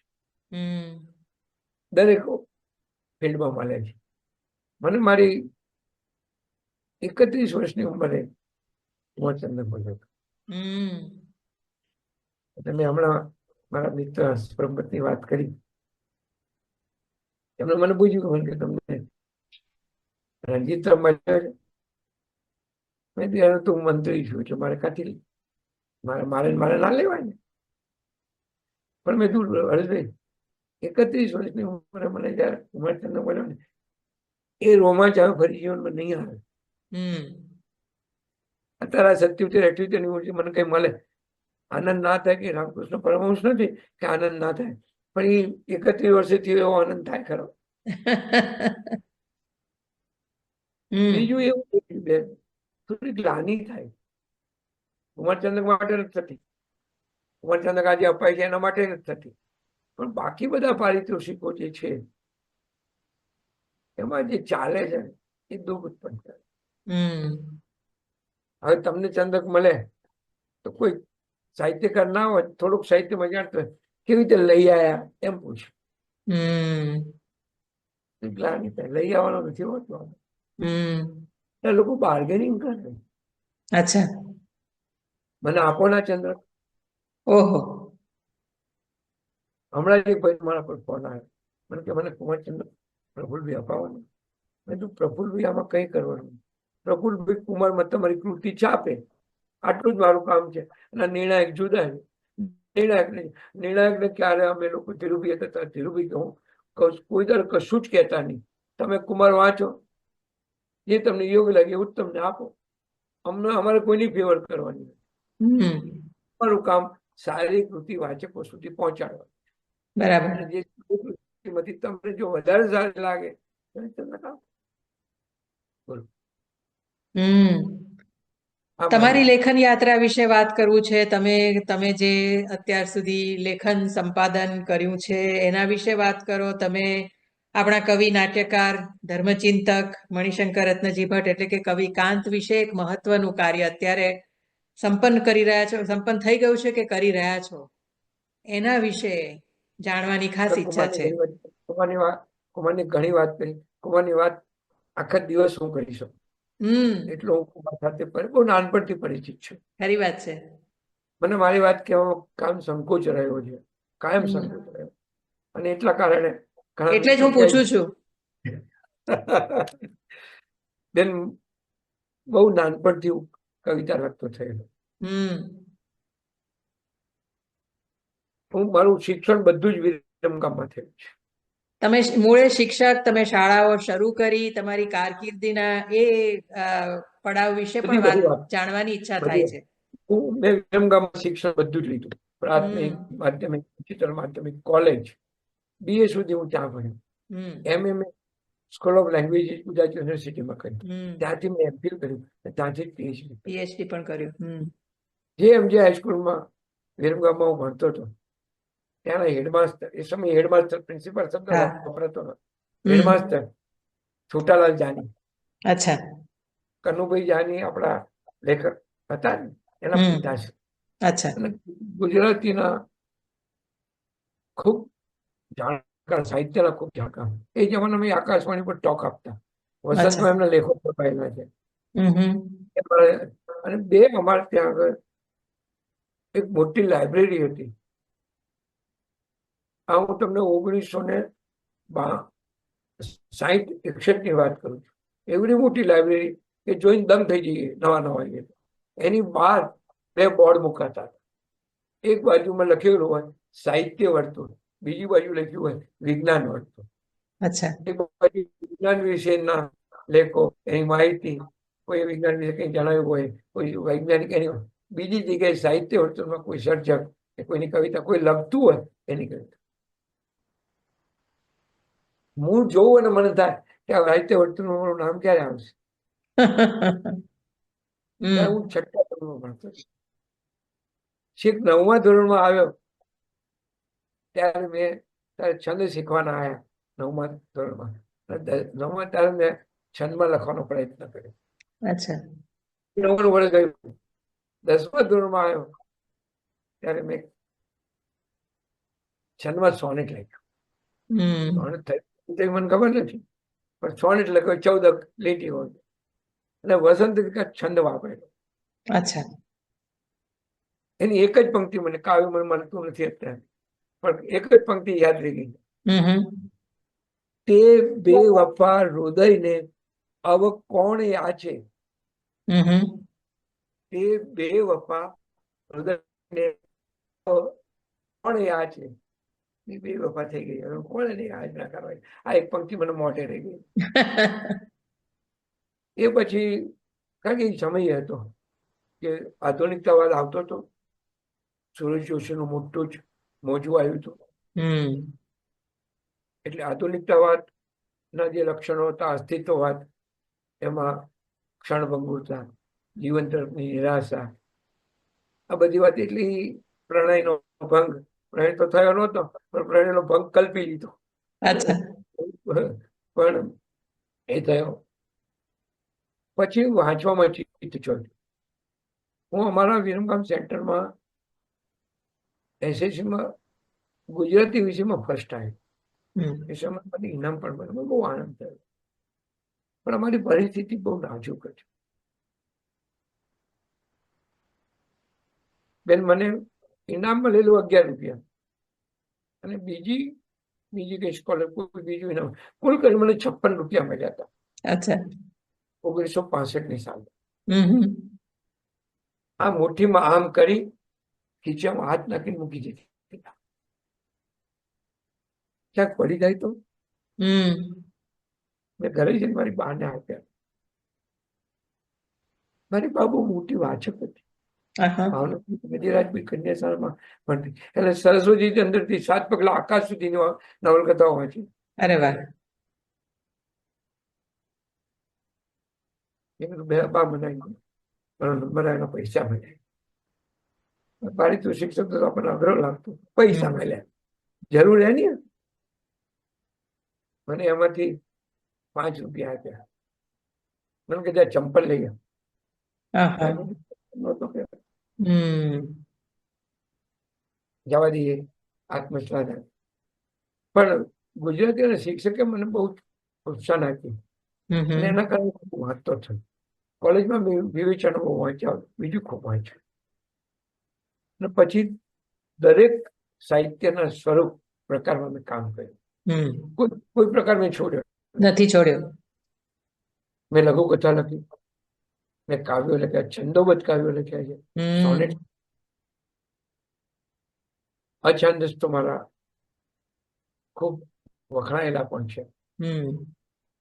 દરેક ફિલ્ડમાં મળે છે. મને મારી 31 વર્ષની ઉંમરે કુંવરચંદ્ર મળ્યો. તમે હમણાં મારા મિત્ર બ્રહ્મની વાત કરી, એમણે મને પૂછ્યું કે તમને રણજીત મળ્યો છે? મેં કીધું તો હું મંત્રી છું એટલે મારે કાથી મારે ના લેવાય ને. પણ મેં કીધું હર્ષભાઈ, 31 વર્ષની ઉંમરે મને જયારે કુંવરચંદ્ર મળ્યો ને, એ રોમાંચ હવે ફરી જીવનમાં નહીં આવે. અત્યારે 77-78 ની ઉંમરે મને કઈ મળે, આનંદ ના થાય કે રામકૃષ્ણ પરમહંસ નથી કે આનંદ ના થાય, પણ એ 31 વર્ષેથી એવો આનંદ થાય ખરો. બીજું એવું બેન, થોડી ગ્લાની થાય. કુંવરચંદ્ર માટે નથી થતી, કુંવરચંદ્ર આજે અપાય છે એના માટે નથી થતી, પણ બાકી બધા પારિતોષિકો જે છે એમાં જે ચાલે છે એ દુઃખ ઉત્પન્ન કરે. હવે તમને ચંદ્રક મળે તો કોઈ સાહિત્યકાર ના હોય, થોડુંક સાહિત્યમાં જાણતો હોય, કેવી રીતે લઈ આયા એમ પૂછે. ગ્લાની થાય, લઈ આવવાનો નથી હોતો. એ લોકો બાર્ગેનિંગ કરે.
અચ્છા.
મને આપો ના ચંદ્રક.
ઓહો.
હમણાં જ એક ભાઈ મારા પર ફોન આવ્યો, મને કે મને કુંવરચંદ્ર પ્રફુલ્લભાઈ અપાવવાનું. મેં કીધું પ્રફુલ્લભાઈ આમાં કઈ કરવાનું? પ્રફુલ્લભાઈ કુમારમાં તમારી કૃતિ છાપે, આટલું જ મારું કામ છે. અને નિર્ણાયક જુદા છે. નિર્ણાયકને ક્યારે અમે લોકો ધીરુભાઈ હતા, ધીરુભાઈ કહું કોઈ દર કશું જ કહેતા નહીં, તમે કુમાર વાંચો, જે તમને યોગ્ય લાગે એવું જ તમને આપો, અમારે કોઈની ફેવર કરવાની. અમારું કામ સારી કૃતિ વાચકો સુધી પહોંચાડવા.
બરાબર.
જે તમને જો વધારે સારી લાગે તમને કામ. બોલો.
તમારી લેખન યાત્રા વિશે વાત કરવું છે. તમે જે અત્યાર સુધી લેખન સંપાદન કર્યું છે એના વિશે વાત કરો. તમે આપણા કવિ, નાટ્યકાર, ધર્મચિંતક મણિશંકર રત્નજી ભટ્ટ એટલે કે કવિ કાંત વિશે એક મહત્વનું કાર્ય અત્યારે સંપન્ન થઈ ગયું છે કે કરી રહ્યા છો, એના વિશે જાણવાની ખાસ ઈચ્છા છે.
કુમારની ઘણી વાત કરી. કુમારની વાત આખા દિવસ હું કરી શકું એટલો હું કુમાર સાથે બહુ નાનપણથી પરિચિત છું.
ખરી વાત છે.
મને મારી વાત કહેવામાં કાયમ સંકોચ રહ્યો છે, કાયમ સંકોચ રહ્યો, અને એટલા કારણે
એટલે જ હું પૂછું છું.
બેન, બહુ નાનપણથી હું કવિતા લખતો થયેલો. મારું શિક્ષણ બધું જ વિરમગામમાં થયું છે.
તમે મૂળે શિક્ષક, તમે શાળાઓ શરૂ કરી, તમારી કારકિર્દીના એ પડાવ વિશે પણ વાત જાણવાની ઈચ્છા થાય છે.
મેં વિરમગામમાં શિક્ષણ બધું જ લીધું, પ્રાથમિક, માધ્યમિક, ઉચ્ચતર માધ્યમિક, કોલેજ, BA સુધી હું ત્યાં ભણ્યો. MM school of language Gujarat યુનિવર્સિટીમાં કર્યું, ત્યાંથી મેં MPhil કર્યું, ત્યાંથી PhD
પણ કર્યું.
JMJ હાઈસ્કૂલમાં વિરમગામમાં હું ભણતો હતો, ત્યાંના હેડમાસ્ટર, એ સમયે હેડમાસ્ટર પ્રિન્સિપલ શબ્દ વાપરતો હતો, હેડમાસ્ટર છોટાલાલ જાની.
અચ્છા.
કનુભાઈ જાની આપણા લેખક હતા ને, એના પિતા છે.
અચ્છા.
અને ગુજરાતીના ખૂબ જાણકાર, સાહિત્યના ખૂબ જાણકાર. એ જમાનામાં આકાશવાણી પર ટોક આપતા, વસંતમાં એમના લેખો છપાયેલા છે. અને અમારે ત્યાં આગળ એક મોટી લાઇબ્રેરી હતી. આ હું તમને 1960-61 ની વાત કરું છું. એવડી મોટી લાઇબ્રેરી કે જોઈને દમ થઈ જઈએ નવા. એની બહાર 2 બોર્ડ મુકાતા. એક બાજુમાં લખેલું હોય સાહિત્ય વર્તુળ, બીજી બાજુ લખ્યું હોય વિજ્ઞાન વર્તુળ.
અચ્છા.
એક બાજુ વિજ્ઞાન વિશેના લેખો, એની માહિતી, કોઈ વિજ્ઞાન વિશે કંઈ જણાવ્યું હોય, કોઈ વૈજ્ઞાનિક એની, બીજી જગ્યાએ સાહિત્ય વર્તુળમાં કોઈ સર્જક કે કોઈની કવિતા કોઈ લખતું હોય એની કવિતા. હું જોઉં અને મને થાય કે આ સાહિત્ય વર્તુળમાં મારું નામ ક્યારે આવશે. હું 6ઠા ધોરણમાં ભણતો. છેક 9મા ધોરણમાં આવ્યો ત્યારે છંદ શીખવાના આવ્યા 9મા ધોરણમાં. 9મા ત્યારે મેં છંદમાં લખવાનો પ્રયત્ન કર્યો.
અચ્છા.
9 વર્ષ ગયું. 10મા ધોરણમાં આવ્યો ત્યારે મેં છંદમાં સોનેટ લખ્યો. સોનેટ થયું મને ખબર નથી, પણ સોનેટ લખ્યો 14 લીટીઓ અને વસંત છંદ વાપરેલો.
અચ્છા.
એની એક જ પંક્તિ મને કાવ્ય મને મળતું નથી અત્યારે, પણ એક જ પંક્તિ યાદ રહી ગઈ. તે બે વફા હૃદયને અવ કોણ યાચે. તે બે વફા હૃદયને કોણ યાચે. એ બે વફા થઈ ગઈ, હવે કોણે નહીં યાદ ના કરવા. આ એક પંક્તિ મને મોઢે રહી ગઈ. એ પછી કારણ કે સમય હતો કે આધુનિકતાવાદ આવતો હતો. સુરેશ જોશીનું મોટું જ મોજું આવ્યું હતું. એટલે આધુનિકતાવાદના જે લક્ષણો હતા, અસ્તિત્વવાદ, એમાં ક્ષણભંગુરતા, જીવન તરફની નિરાશા, આ બધી વાત. એટલી પ્રણયનો ભંગ, પ્રણય તો થયો નહોતો, પણ પ્રણયનો ભંગ કલ્પી લીધો. પણ એ થયો. પછી વાંચવામાં ચિત્ત ચોટ્યું. હું અમારા વિરમગામ સેન્ટરમાં એસએસસીમાં ગુજરાતી વિષયમાં ફર્સ્ટ આવ્યો. વિષયમાં મને ઇનામ પણ મળ્યું, બહુ આનંદ થયો. પણ અમારી પરિસ્થિતિ બહુ નાજુક હતી. બેન, મને ઇનામ મળેલું 11 રૂપિયા અને બીજી કઈ સ્કોલર કોઈ બીજું ઇનામ કુલ કરી મને 56 રૂપિયા મળ્યા હતા.
અચ્છા.
1965ની સાલે. આ મુઠ્ઠીમાં આમ કરી ખીચામાં હાથ નાખીને મૂકી દીધી. ક્યાંક પડી જાય તો મેં ઘરે જઈને મારી બાને આપ્યા. મારી બા બહુ મોટી વાચક હતી. ગુજરાતી કન્યા શાળામાં ભણતી. એટલે સરસ્વતી અંદરથી 7 પગલા આકાશ સુધીની નવલકથાઓ વાંચી.
અરે વાહ.
બા બનાવી નંબર એના પૈસા મળ્યા. પારિતોષિક શબ્દ તો આપણને અઘરો લાગતો. પૈસા મળ્યા, જરૂર એની. મને એમાંથી 5 રૂપિયા આપ્યા. મને કીધા ચંપલ લઈ ગયા. જવા દઈએ, આત્મશ્વાસ. પણ ગુજરાતી અને શિક્ષકે મને બહુ પ્રોત્સાહન આપ્યું અને એના કારણે ખૂબ વાંચતો થયો. કોલેજમાં વિવેચનો બહુ વાંચ્યા, બીજું ખૂબ વાંચ્યું. અને પછી દરેક સાહિત્યના સ્વરૂપ પ્રકારમાં મેં કામ કર્યું. કોઈ પ્રકાર મેં છોડ્યો
નથી.
મેં લઘુકથા લખી, મેં કાવ્યો લખ્યા, છંદોબદ્ધ કાવ્યો લખ્યા છે, સોનેટ. અછંદસ તો મારા ખૂબ વખણાયેલા પણ છે.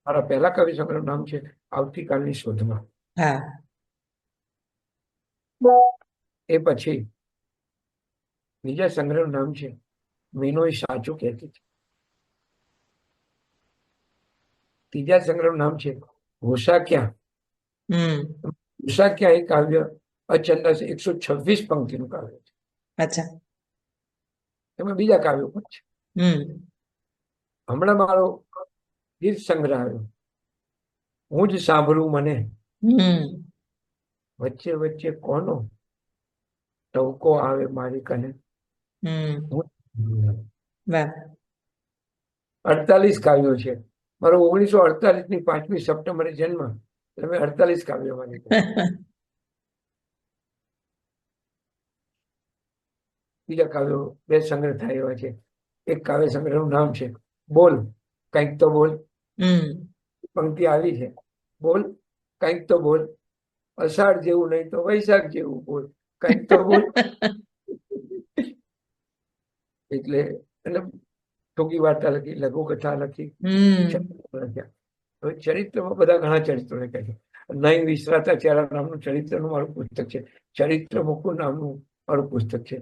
મારા પહેલા કવિ સંગ્રહનું નામ છે આવતીકાલની શોધમાં. એ પછી બીજા સંગ્રહનું નામ છે મીનોય સાચું કહેતી હતી. ત્રીજા સંગ્રહનું નામ છે હોશા ક્યાં. હોશા ક્યાં એ કાવ્ય અછંદસ 126 પંક્તિનું કાવ્ય છે.
અચ્છા.
એમાં બીજા કાવ્યો પણ છે. હમણાં મારો ગીત સંગ્રહ આવ્યો, હું જ સાંભળું મને વચ્ચે વચ્ચે કોનો ટવકો આવે મારી કને. 48 કાવ્યો છે. મારો 1948ની 5મી સપ્ટેમ્બરે જન્મ, એટલે મેં 48 કાવ્યો મારી. બીજા કાવ્યો 2 સંગ્રહ થાય એવા છે. એક કાવ્ય સંગ્રહનું નામ છે બોલ કંઈક તો બોલ. પંક્તિ આવી છે, બોલ કંઈક તો બોલ, અષાઢ જેવું નહીં તો વૈશાખ જેવું બોલ, કંઈક તો બોલ. એટલે ટૂંકી વાર્તા લખી, લઘુકથા લખી, લખ્યા. હવે ચરિત્રમાં બધા ઘણા ચરિત્રો લખ્યા છે. નહીં વિસરાતા ચહેરા નામનું ચરિત્રનું મારું પુસ્તક છે. ચરિત્ર મુકુંદ નામનું મારું પુસ્તક છે.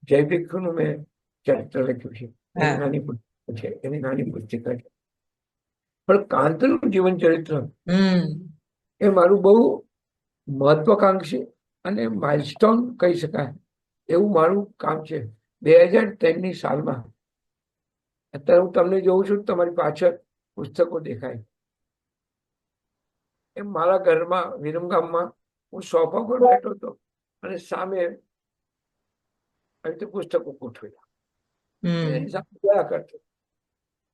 જયભીખનું મેં ચરિત્ર લખ્યું છે, નાની પુસ્તક છે, એની નાની પુસ્તિકા છે. પણ કાંતનું જીવન ચરિત્ર એ મારું બહુ મહત્વાકાંક્ષી અને માઇલસ્ટોન કહી શકાય એવું મારું કામ છે. 2003ની સાલમાં અત્યારે હું તમને જોઉં છું, તમારી પાછળ પુસ્તકો દેખાય એમ મારા ઘરમાં વિરમગામમાં હું સોફા પર બેઠો હતો અને સામે આવી રીતે પુસ્તકો ગોઠવેલા એની સામે જોયા કરતો.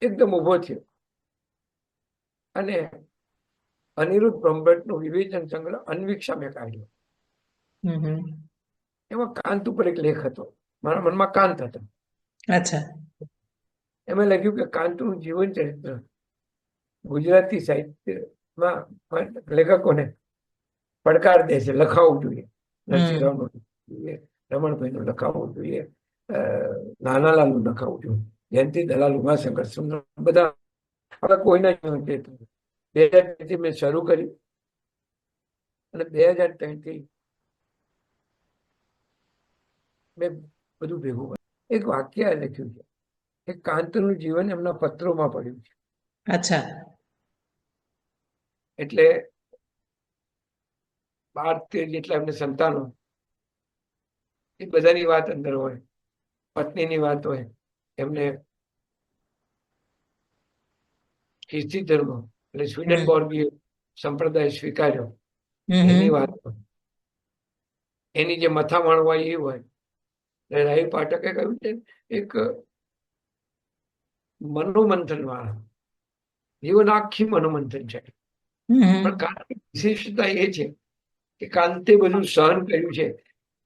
એકદમ ઉભો થયો અને અનિરુદ્ધ બ્રહ્મભટ્ટનું વિવેચન સંગ્રહ અન્વીક્ષા મેં કાઢ્યો. એમાં કાંત ઉપર એક લેખ હતો. મારા મનમાં કાંત હતા.
અચ્છા.
એમાં લખ્યું કે કાંતનું જીવન ચરિત્ર ગુજરાતી સાહિત્યમાં લેખકોને પડકાર દે છે, લખાવવું જોઈએ. નરસિંહ રાવનું જોઈએ, રમણભાઈનું લખાવવું જોઈએ, નાનાલાલનું લખાવવું જોઈએ, જયંતિ દલાલ, ઉમાશંકર સુંદર, બધા આપણે કોઈના જીવન ચરિત્ર. 2003 મેં શરૂ કર્યું અને 2003 મેં બધું ભેગું કર્યું. એક વાક્ય લખ્યું છે કે કાંતનું જીવન એમના પત્રોમાં પડ્યું છે.
અચ્છા.
એટલે 12-13 જેટલા એમને સંતાનો, એ બધાની વાત અંદર હોય, પત્નીની વાત હોય, એમને ખ્રિસ્તી ધર્મ એટલે સ્વીડનબોર્ગીય સંપ્રદાય સ્વીકાર્યો એની વાત હોય, એની જે મથામણ હોય એ હોય. રાહી પાઠકે કહ્યું છે એક મનોમંથન વાળા જીવન આખી મનોમંથન છે. પણ કાંતની વિશેષતા એ છે કે કાંતે બધું સહન કર્યું છે,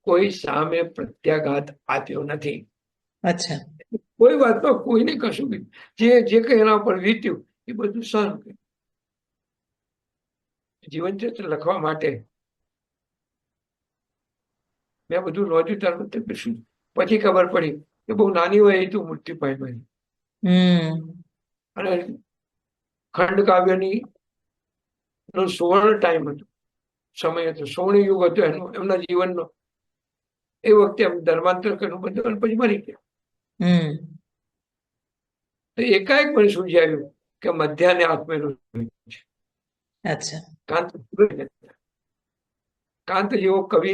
કોઈ સામે પ્રત્યાઘાત આપ્યો નથી.
અચ્છા.
કોઈ વાતમાં કોઈને કશું બી જે કઈ એના પર વીત્યું એ બધું સહન કર્યું. જીવન ચરિત્ર લખવા માટે મેં બધું નોંધ્યું. ત્યાર પછી ખબર પડી કે બહુ નાની હોય એ તું મૃત્યુ પામી. અને ખંડ કાવ્યની નો સુવર્ણ ટાઈમ હતો, સમય હતો, સુવર્ણ યુગ હતો એમના જીવનનો. એ વખતે એમ ધર્માંતર કરવું બધું અને પછી મરી ગયા. તો એકાએક મને સૂઝાયું કે મધ્યાને આપેલું છે.
અચ્છા.
કાંત જેવો કવિ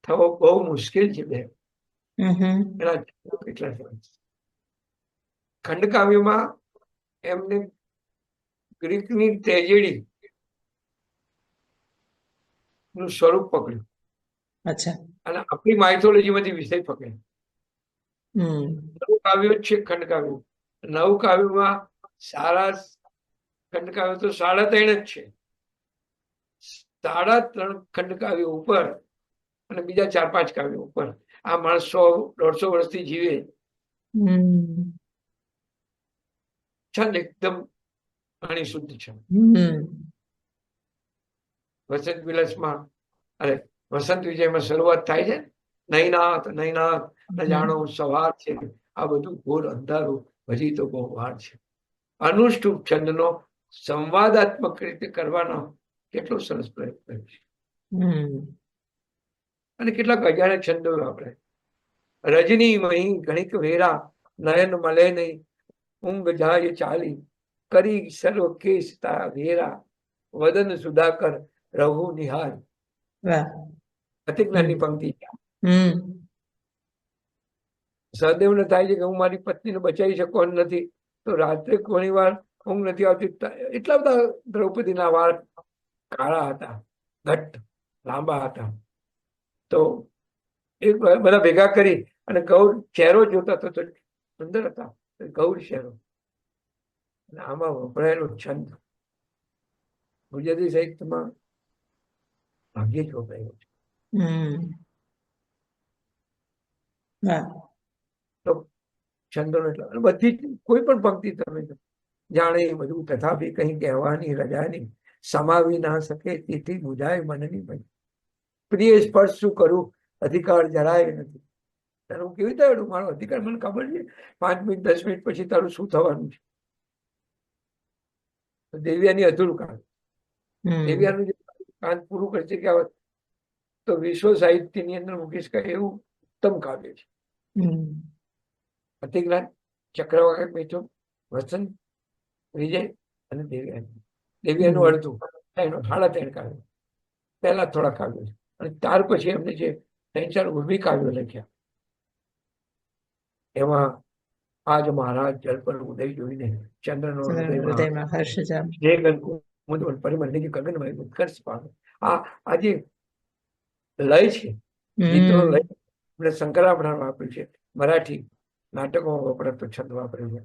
થવો બહુ મુશ્કેલ છે બેન. એના કેટલા ખંડકાવ્યમાં એમને ગ્રીકની ટ્રેજેડી નું સ્વરૂપ પકડ્યું.
અચ્છા.
અને આપણી માઇથોલોજીમાંથી વિષય પકડ્યો. 9 કાવ્યો છે ખંડકાવ્યો. 9 કાવ્યોમાં સારા ખંડકાવ્યો તો 3.5 જ છે. 3.5 ખંડકાવ્યો ઉપર અને બીજા 4-5 કાવ્યો ઉપર આ માણસ 100-150 વર્ષથી જીવે. છંદ એકદમ પાણી શુદ્ધ છે. વસંત વિલાસમાં વસંત વિજયમાં શરૂઆત થાય છે, નૈનાથ નૈનાથ ન જાણો સવાર છે, આ બધું ઘોર અંધારું હજી તો બહુ વાર છે. અનુષ્ટુપ છંદનો સંવાદાત્મક રીતે કરવાનો કેટલો સરસ પ્રયત્ન કર્યો છે. અને કેટલાક અજાણ્યા છંદો આપણે રજની મહી ઘણીક વેરા નયન મળે નહીં ઊંઘ જાય ચાલી કરી સર્વ કેશ તારા વેરા વદન સુધાકર રહુ નિહાર. અતિ જ્ઞાનની પંક્તિ. સહદેવને થાય છે કે હું મારી પત્નીને બચાવી શકવાનો નથી, તો રાત્રે ઘણી વાર ઊંઘ નથી આવતી. એટલા બધા દ્રૌપદીના વાળ કાળા હતા, ઘટ્ટ લાંબા હતા. તો એ બધા ભેગા કરી અને ગૌર ચહેરો જોતા તો સુંદર હતા, ગૌર ચહેરો. અને આમાં વપરાયેલો છંદ ગુજરાતી સાહિત્યમાં ભાગ્યે જ વપરાયો છે. તો છંદોનો એટલે બધી કોઈ પણ પંક્તિ તમે જાણે બધું તથાપી કઈ કહેવાની રજાની સમાવી ના શકે તેથી બુજાય મનની ભાઈ પ્રિય સ્પર્શ શું કરું અધિકાર જરાય નથી. તારું કેવી રીતે આવડું? મારો અધિકાર મને ખબર છે. 5 મિનિટ 10 મિનિટ પછી તારું શું થવાનું છે. દેવિયાની અધૂરું કામ. દેવિયાનું જે કામ પૂરું કરશે કે તો વિશ્વ સાહિત્યની અંદર મૂકી શકાય એવું ઉત્તમ કાવ્ય છે. અતિજ્ઞાન, ચક્રવાક મિથુન, વસંત વિજય અને દેવિયાની. દેવિયાનું અડધું 3.5 કાવ્યો પહેલા થોડા કાવ્યો છે અને ત્યાર પછી એમને જે ત્રણ-ચાર ઉર્વી કાવ્યો લખ્યા. એમાં આજ મહારાજ જલ પર ઉદય જોઈને ચંદ્રનો
હૃદયમાં હર્ષ જામ.
જે ગગન પરિમળ ગગનમય ઉત્કર્ષ પામે. આ જે લય છે, ગીતનો લય આપણે શંકરાભરણ વાપર્યું છે, મરાઠી નાટકોમાં વપરાતો છંદ વાપર્યો છે.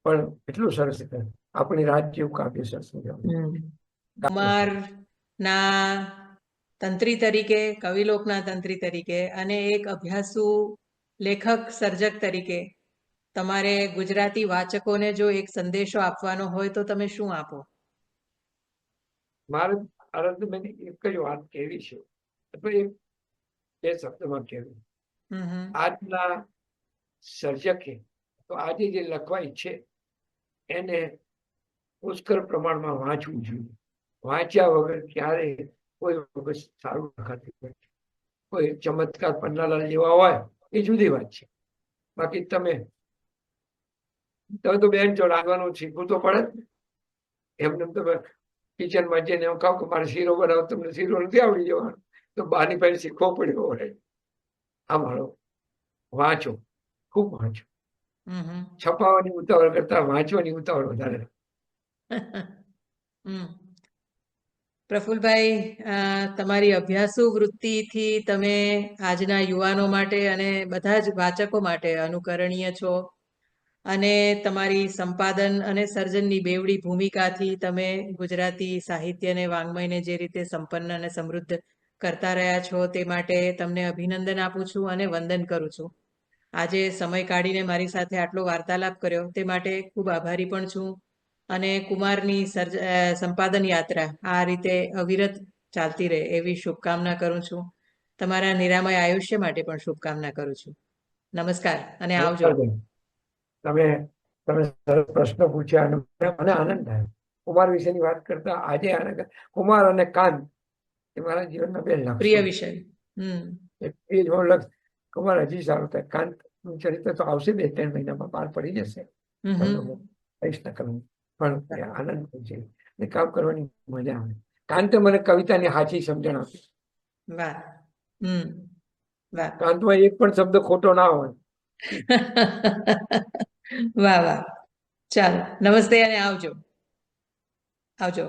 પણ એટલું સરસ છે, આપણી રાત જેવું કાવ્ય સરસ મજાનું.
કુમારના તંત્રી તરીકે, કવિલોકના તંત્રી તરીકે અને એક અભ્યાસુ લેખક સર્જક તરીકે તમારે ગુજરાતી વાચકોને જો એક સંદેશો આપવાનો હોય તો તમે શું આપો?
મારે આનંદબેન એક જ વાત કહેવી છે, અથવા એક બે શબ્દમાં કહેવી. આજના સર્જકે તો આજે જે લખવા ઈચ્છે એને પુષ્કળ પ્રમાણમાં વાંચવું જોઈએ. વાંચ્યા વગર ક્યારે કોઈ વખત સારું લખાતું નથી. કોઈ ચમત્કાર પન્નાલાલ જેવા હોય એ જુદી વાત છે, બાકી તમે તો બેન જો લાગવાનું શીખવું તો પડે જ. એમને તમે કિચનમાં જઈને એમ કહો કે મારે શીરો બનાવો, તમને શીરો નથી આવડી જવાનો, તો બહારની પાસે શીખવો પડ્યો હોય. આ મારો વાંચો, ખૂબ વાંચો. છપાવવાની ઉતાવળ કરતા વાંચવાની ઉતાવળ વધારે.
પ્રફુલભાઈ, તમારી અભ્યાસુ વૃત્તિથી તમે આજના યુવાનો માટે અને બધા જ વાચકો માટે અનુકરણીય છો, અને તમારી સંપાદન અને સર્જનની બેવડી ભૂમિકાથી તમે ગુજરાતી સાહિત્ય અને વાङ्મયને જે રીતે સંપન્ન અને સમૃદ્ધ કરતા રહ્યા છો તે માટે તમને અભિનંદન આપું છું અને વંદન કરું છું. આજે સમય કાઢીને મારી સાથે આટલો વાર્તાલાપ કર્યો તે માટે ખૂબ આભારી પણ છું. અને કુમારની સંપાદન યાત્રા આ રીતે અવિરત ચાલતી રહે એવી શુભકામના કરું છું. તમારા નિરામય આયુષ્ય માટે પણ શુભકામના કરું છું. નમસ્કાર અને આવજો.
તમે સરસ પ્રશ્ન પૂછ્યા અને મને આનંદ થયો. કુમાર વિશેની વાત કરતા આજે કુમાર અને કાંત એ મારા જીવનના બે લક્ષ્ય,
પ્રિય વિષય.
કુમાર હજી સારું થાય. કાંત નું ચરિત્ર તો આવશે 2-3 મહિનામાં બહાર પડી જશે. પણ આનંદ છે ને કામ કરવાની મજા આવે. કાંતે મને કવિતાની સાચી સમજણ આપી. કાંતમાં એક પણ શબ્દ ખોટો ના હોય.
વાહ વાહ. ચાલો, નમસ્તે અને આવજો. આવજો.